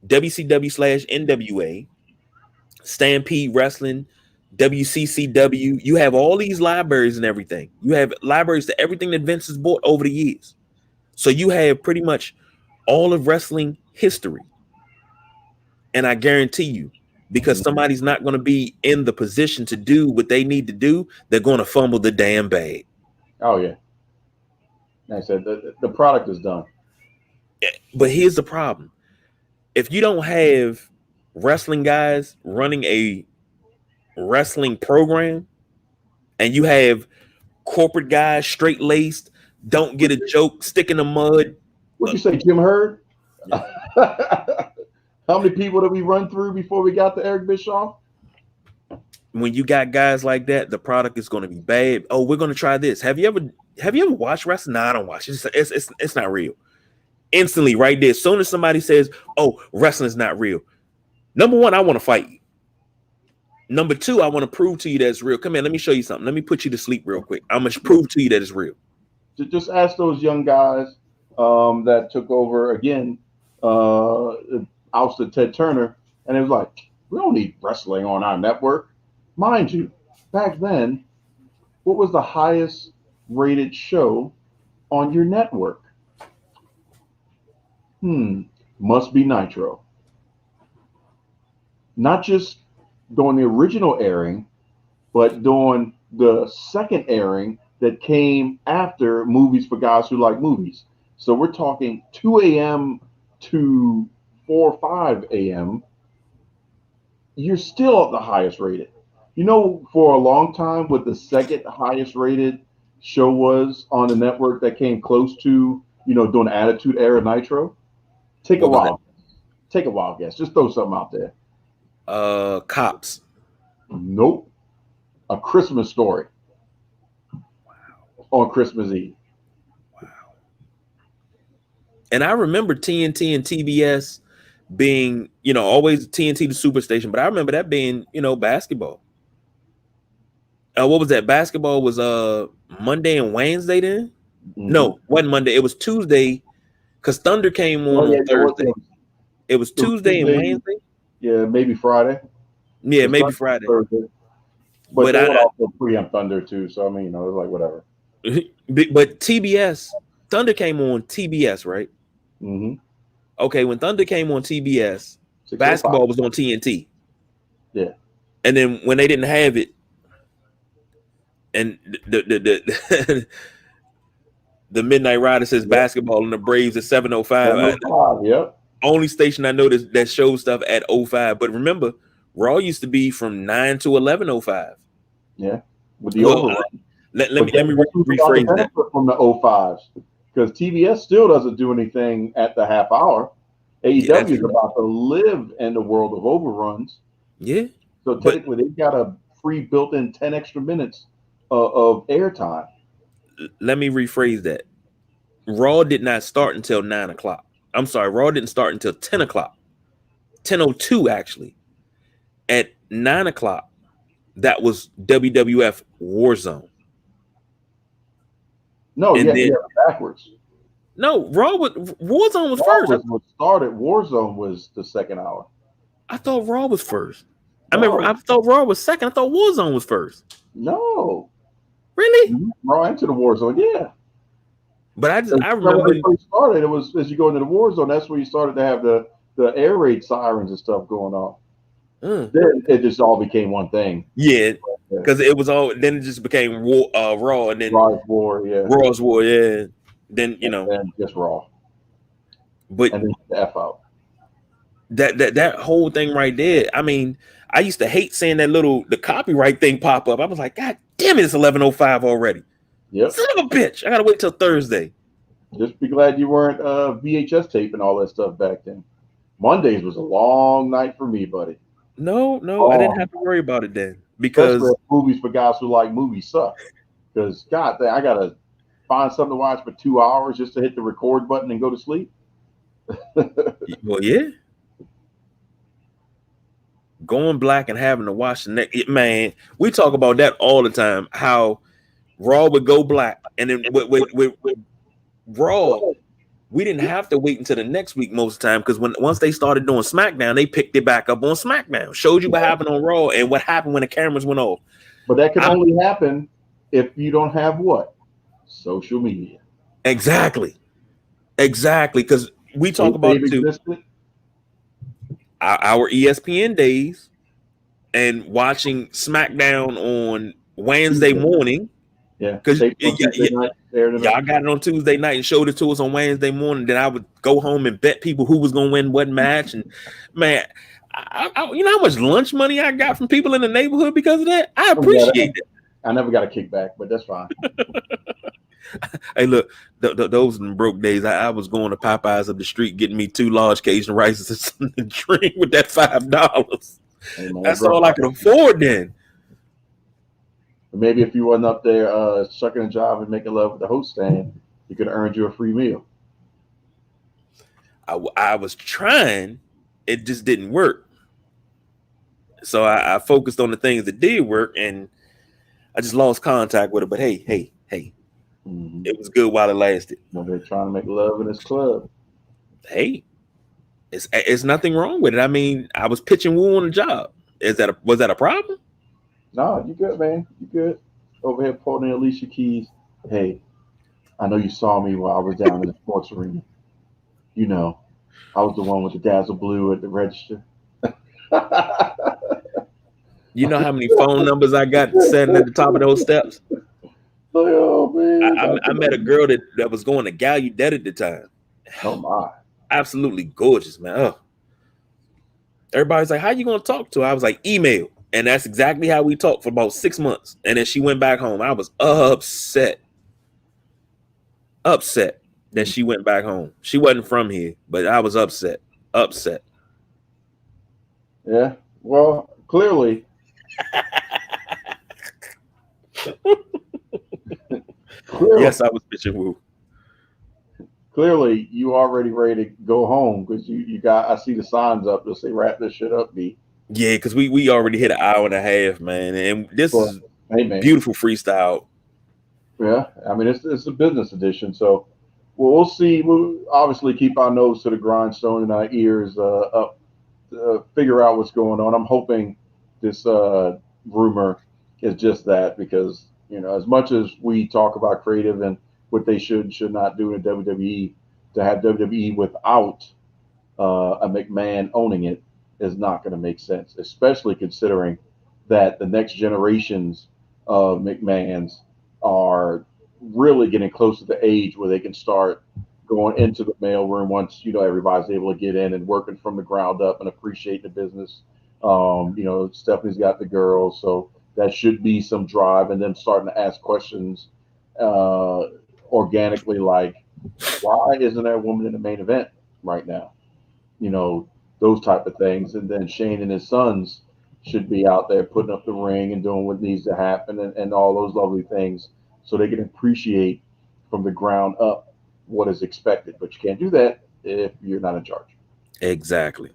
WCW/NWA, Stampede Wrestling, WCCW. You have all these libraries and everything. You have libraries to everything that Vince has bought over the years. So you have pretty much all of wrestling history. And I guarantee you, because somebody's not going to be in the position to do what they need to do, they're going to fumble the damn bag. Oh, yeah. Like I said, the product is done. But here's the problem. If you don't have wrestling guys running a wrestling program and you have corporate guys straight-laced, don't get a joke, stick in the mud. What'd you say, Jim Herd? Yeah. How many people did we run through before we got to Eric Bischoff? When you got guys like that, the product is going to be bad. Oh, we're going to try this. Have you ever watched wrestling? No, I don't watch it. It's not real. Instantly, right there. As soon as somebody says, "Oh, wrestling is not real," number one, I want to fight you. Number two, I want to prove to you that it's real. Come here, let me show you something. Let me put you to sleep real quick. I'm gonna prove to you that it's real. Just ask those young guys that took over again. Ousted Ted Turner, and it was like, we don't need wrestling on our network. Mind you, back then, what was the highest rated show on your network? Must be Nitro. Not just during the original airing, but during the second airing that came after Movies for Guys Who Like Movies. So we're talking 2 a.m. to 4 or 5 a.m., you're still the highest rated. For a long time, with the second highest rated show was on the network that came close to, doing the Attitude Era Nitro? Take a What was that? wild, take a wild guess. Just throw something out there. Cops. Nope. A Christmas Story on Christmas Eve. Wow. And I remember TNT and TBS being, always TNT the Superstation, but I remember that being, basketball. What was that? Basketball was Monday and Wednesday then? Mm-hmm. No, wasn't Monday. It was Tuesday because Thunder came on Thursday. It was Tuesday and Wednesday. Yeah, maybe Friday. Yeah, maybe Friday. Thursday. But they would also preempt Thunder too, so I mean, it's like whatever. But TBS, Thunder came on TBS, right? Mm-hmm. Okay, when Thunder came on TBS, basketball was on TNT. Yeah. And then when they didn't have it, and the the Midnight Rider says basketball and the Braves at 7:05. Yep. Only station I know that shows stuff at 05. But remember, Raw used to be from 9 to 11:05. Yeah. With the overrun. Let me rephrase that. From the 05s. Because TBS still doesn't do anything at the half hour. AEW is about to live in the world of overruns. Yeah. So technically, they've got a free built-in 10 extra minutes of airtime. Let me rephrase that. Raw did not start until 9 o'clock. I'm sorry, Raw didn't start until 10 o'clock. 10:02 actually. At 9 o'clock, that was WWF Warzone. No, backwards. No, Warzone was first. Warzone was the second hour. I thought Raw was first. No. I thought Raw was second. I thought Warzone was first. No. Really? Raw into the Warzone, yeah. But I remember when it first started, it was as you go into the Warzone, that's where you started to have the air raid sirens and stuff going on. Then it just all became one thing. Yeah, because it was all. Then it just became Raw, and then Raw's War, yeah. Raw's War, yeah. Then and just Raw. But and then the F out. That whole thing right there. I mean, I used to hate seeing the copyright thing pop up. I was like, God damn it, it's 11:05 already. Yep. Son of a bitch. I gotta wait till Thursday. Just be glad you weren't VHS tape and all that stuff back then. Mondays was a long night for me, buddy. No, I didn't have to worry about it then because movies for guys who like movies suck. Because God, I gotta find something to watch for 2 hours just to hit the record button and go to sleep. Well, yeah. Going black and having to watch the next man. We talk about that all the time. How Raw would go black, and then with Raw, we didn't have to wait until the next week most of the time because once they started doing SmackDown, they picked it back up on SmackDown, showed you what happened on Raw and what happened when the cameras went off. But that can only happen if you don't have what? Social media. Exactly. Because we talk about it too. Our ESPN days and watching SmackDown on Wednesday morning. Yeah, because y'all got it on Tuesday night and showed it to us on Wednesday morning. Then I would go home and bet people who was gonna win what match. And man, you know how much lunch money I got from people in the neighborhood because of that. I appreciate it. I never got a kickback, but that's fine. Hey, look, those broke days. I was going to Popeyes up the street getting me 2 large Cajun rices and something to drink with that $5. Hey, man, that's all I could afford then. Maybe if you wasn't up there sucking a job and making love with the host stand, you could have earned you a free meal. I was trying. It just didn't work. So I focused on the things that did work, and I just lost contact with it. But hey. Mm-hmm. It was good while it lasted. Well, they're trying to make love in this club. Hey, it's nothing wrong with it. I mean, I was pitching woo on the job. Was that a problem? No, you good, man. You good. Over here pulling in Alicia Keys. Hey, I know you saw me while I was down in the sports arena. You know, I was the one with the dazzle blue at the register. You know how many phone numbers I got sitting at the top of those steps? Oh, man. I met a girl that was going to Gallaudet at the time. Oh, my. Absolutely gorgeous, man. Oh. Everybody's like, how you going to talk to her? I was like, email. And that's exactly how we talked for about 6 months. And then she went back home. I was upset. Upset that she went back home. She wasn't from here, but I was upset. Upset. Yeah. Well, clearly, Yes, clearly, I was bitching woo. clearly, you already ready to go home because you got. I see the signs up that say wrap this shit up, B. Yeah, because we already hit an hour and a half, man. And this But is hey, man. beautiful freestyle. Yeah. I mean, it's a business edition, so we'll see. We'll obviously keep our nose to the grindstone and our ears up. Figure out what's going on. I'm hoping this rumor is just that because as much as we talk about creative and what they should not do in WWE, to have WWE without a McMahon owning it is not going to make sense, especially considering that the next generations of McMahons are really getting close to the age where they can start going into the mailroom once everybody's able to get in and working from the ground up and appreciate the business. Stephanie's got the girls, so that should be some drive, and then starting to ask questions uh, organically, like, why isn't there a woman in the main event right now? you know, those type of things. And then Shane and his sons should be out there putting up the ring and doing what needs to happen and all those lovely things so they can appreciate from the ground up what is expected. But you can't do that if you're not in charge. Exactly.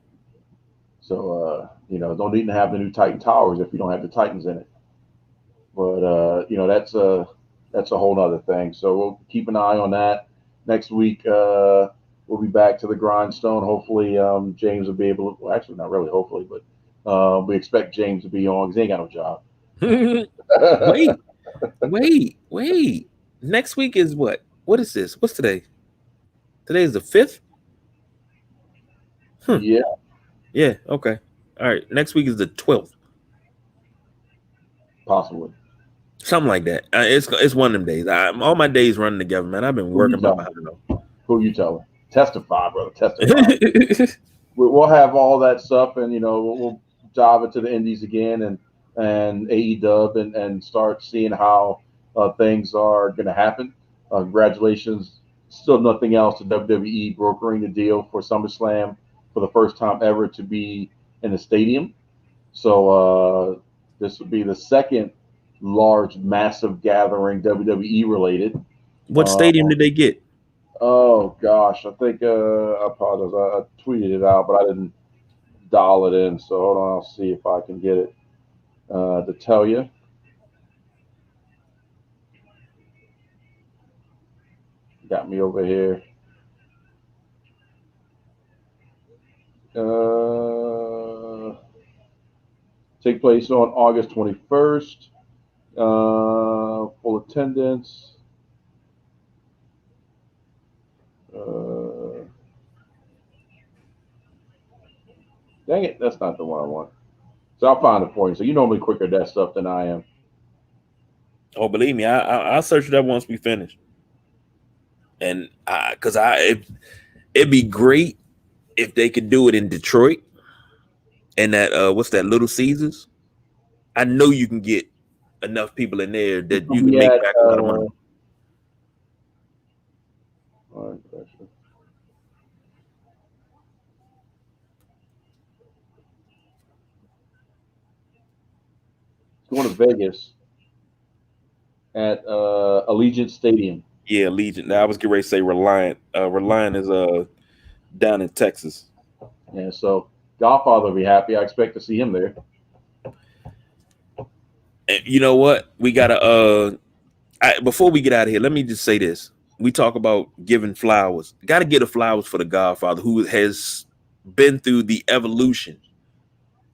So, don't need to have the new Titan Towers if you don't have the Titans in it. But, that's a whole other thing. So we'll keep an eye on that. Next week, we'll be back to the grindstone. Hopefully, James will be able to, well, actually, not really, hopefully, but we expect James to be on because he ain't got no job. wait, wait. Next week is what? What is this? What's today? Today is the 5th? Yeah, Yeah, okay. All right. Next week is the 12th. possibly. Something like that. It's one of them days. All my days running together, man. I've been Who you working my telling? behind Who you telling? Testify, brother. Testify. off. We'll have all that stuff, and we'll dive into the indies again and AEW and start seeing how things are going to happen. Congratulations! Still nothing else to WWE brokering the deal for SummerSlam for the first time ever to be in a stadium. So this would be the second large, massive gathering WWE related. What stadium did they get? Oh gosh, I think I apologize. I tweeted it out, but I didn't dial it in. So hold on, I'll see if I can get it to tell you. Got me over here. Take place on August 21st. Full attendance. Uh, Dang it, that's not the one I want. So I'll find it for you. So you normally quicker at that stuff than I am. Oh, believe me, I'll search it up once we finish. And because it'd be great if they could do it in Detroit and that what's that, Little Caesars. I know you can get enough people in there This that will you can be make at. back a lot of money. It's going to Vegas at Allegiant Stadium. Yeah, Legion. I was getting ready to say Reliant. Reliant is down in Texas. Yeah, so Godfather will be happy. I expect to see him there. And you know what? We gotta before we get out of here, let me just say this. We talk about giving flowers. Gotta get the flowers for the Godfather who has been through the evolution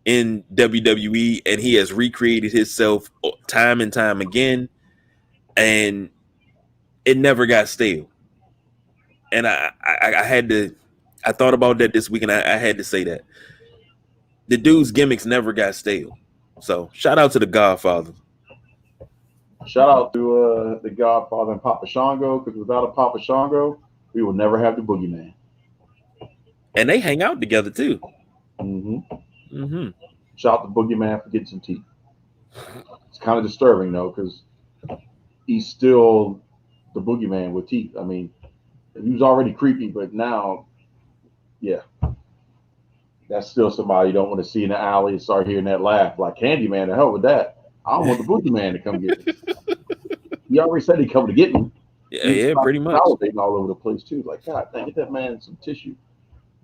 in WWE and he has recreated himself time and time again. And it never got stale. And I had to, I thought about that this week and I had to say that. The dude's gimmicks never got stale. So shout out to the Godfather. Shout out to the Godfather and Papa Shango, because without a Papa Shango, we will never have the Boogeyman. And they hang out together too. Mm-hmm. Mm-hmm. Shout out to Boogeyman for getting some teeth. It's kind of disturbing though, because he's still the boogeyman with teeth. I mean, he was already creepy, but now, yeah, that's still somebody you don't want to see in the alley and start hearing that laugh. Like Candyman, the hell with that. I don't want the boogeyman to come get me. He already said he'd come to get me. Yeah, pretty much. Salivating all over the place too. Like, God, dang, get that man some tissue.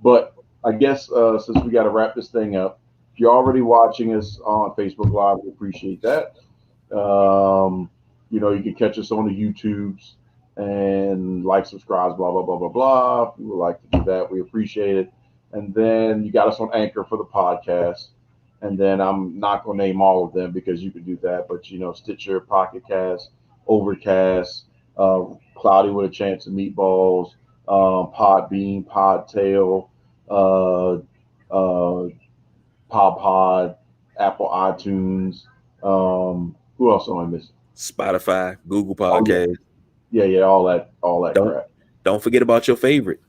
But I guess since we got to wrap this thing up, if you're already watching us on Facebook Live, we appreciate that. You can catch us on the YouTubes and like, subscribe, blah, blah, blah, blah, blah. If you would like to do that, we appreciate it. And then you got us on Anchor for the podcast. And then I'm not going to name all of them because you can do that. But, Stitcher, Pocket Cast, Overcast, Cloudy with a Chance of Meatballs, Podbean, Podtail, Pod, Apple iTunes. Who else am I missing? Spotify, Google Podcast. Yeah, all that crap. Don't forget about your favorite,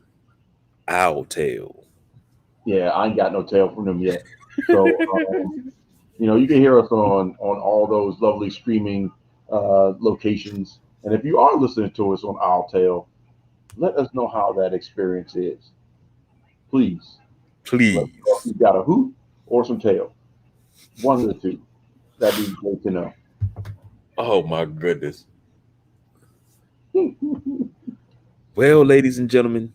Owl Tail. Yeah, I ain't got no tail from them yet. So, you can hear us on all those lovely streaming locations. And if you are listening to us on Owl Tail, let us know how that experience is. Please. Please. Let us know if you've got a hoop or some tail. One of the two. That'd be great to know. Oh, my goodness. Well, ladies and gentlemen,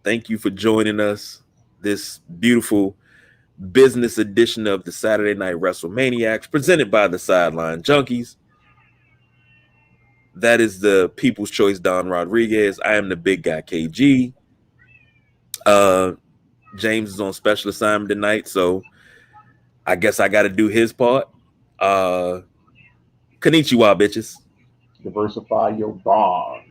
thank you for joining us this beautiful business edition of the Saturday Night Wrestlemaniacs, presented by the Sideline Junkies. That is the People's Choice Don Rodriguez. I am the big guy KG. James is on special assignment tonight, so I guess I got to do his part. Konnichiwa, bitches. Diversify your bond.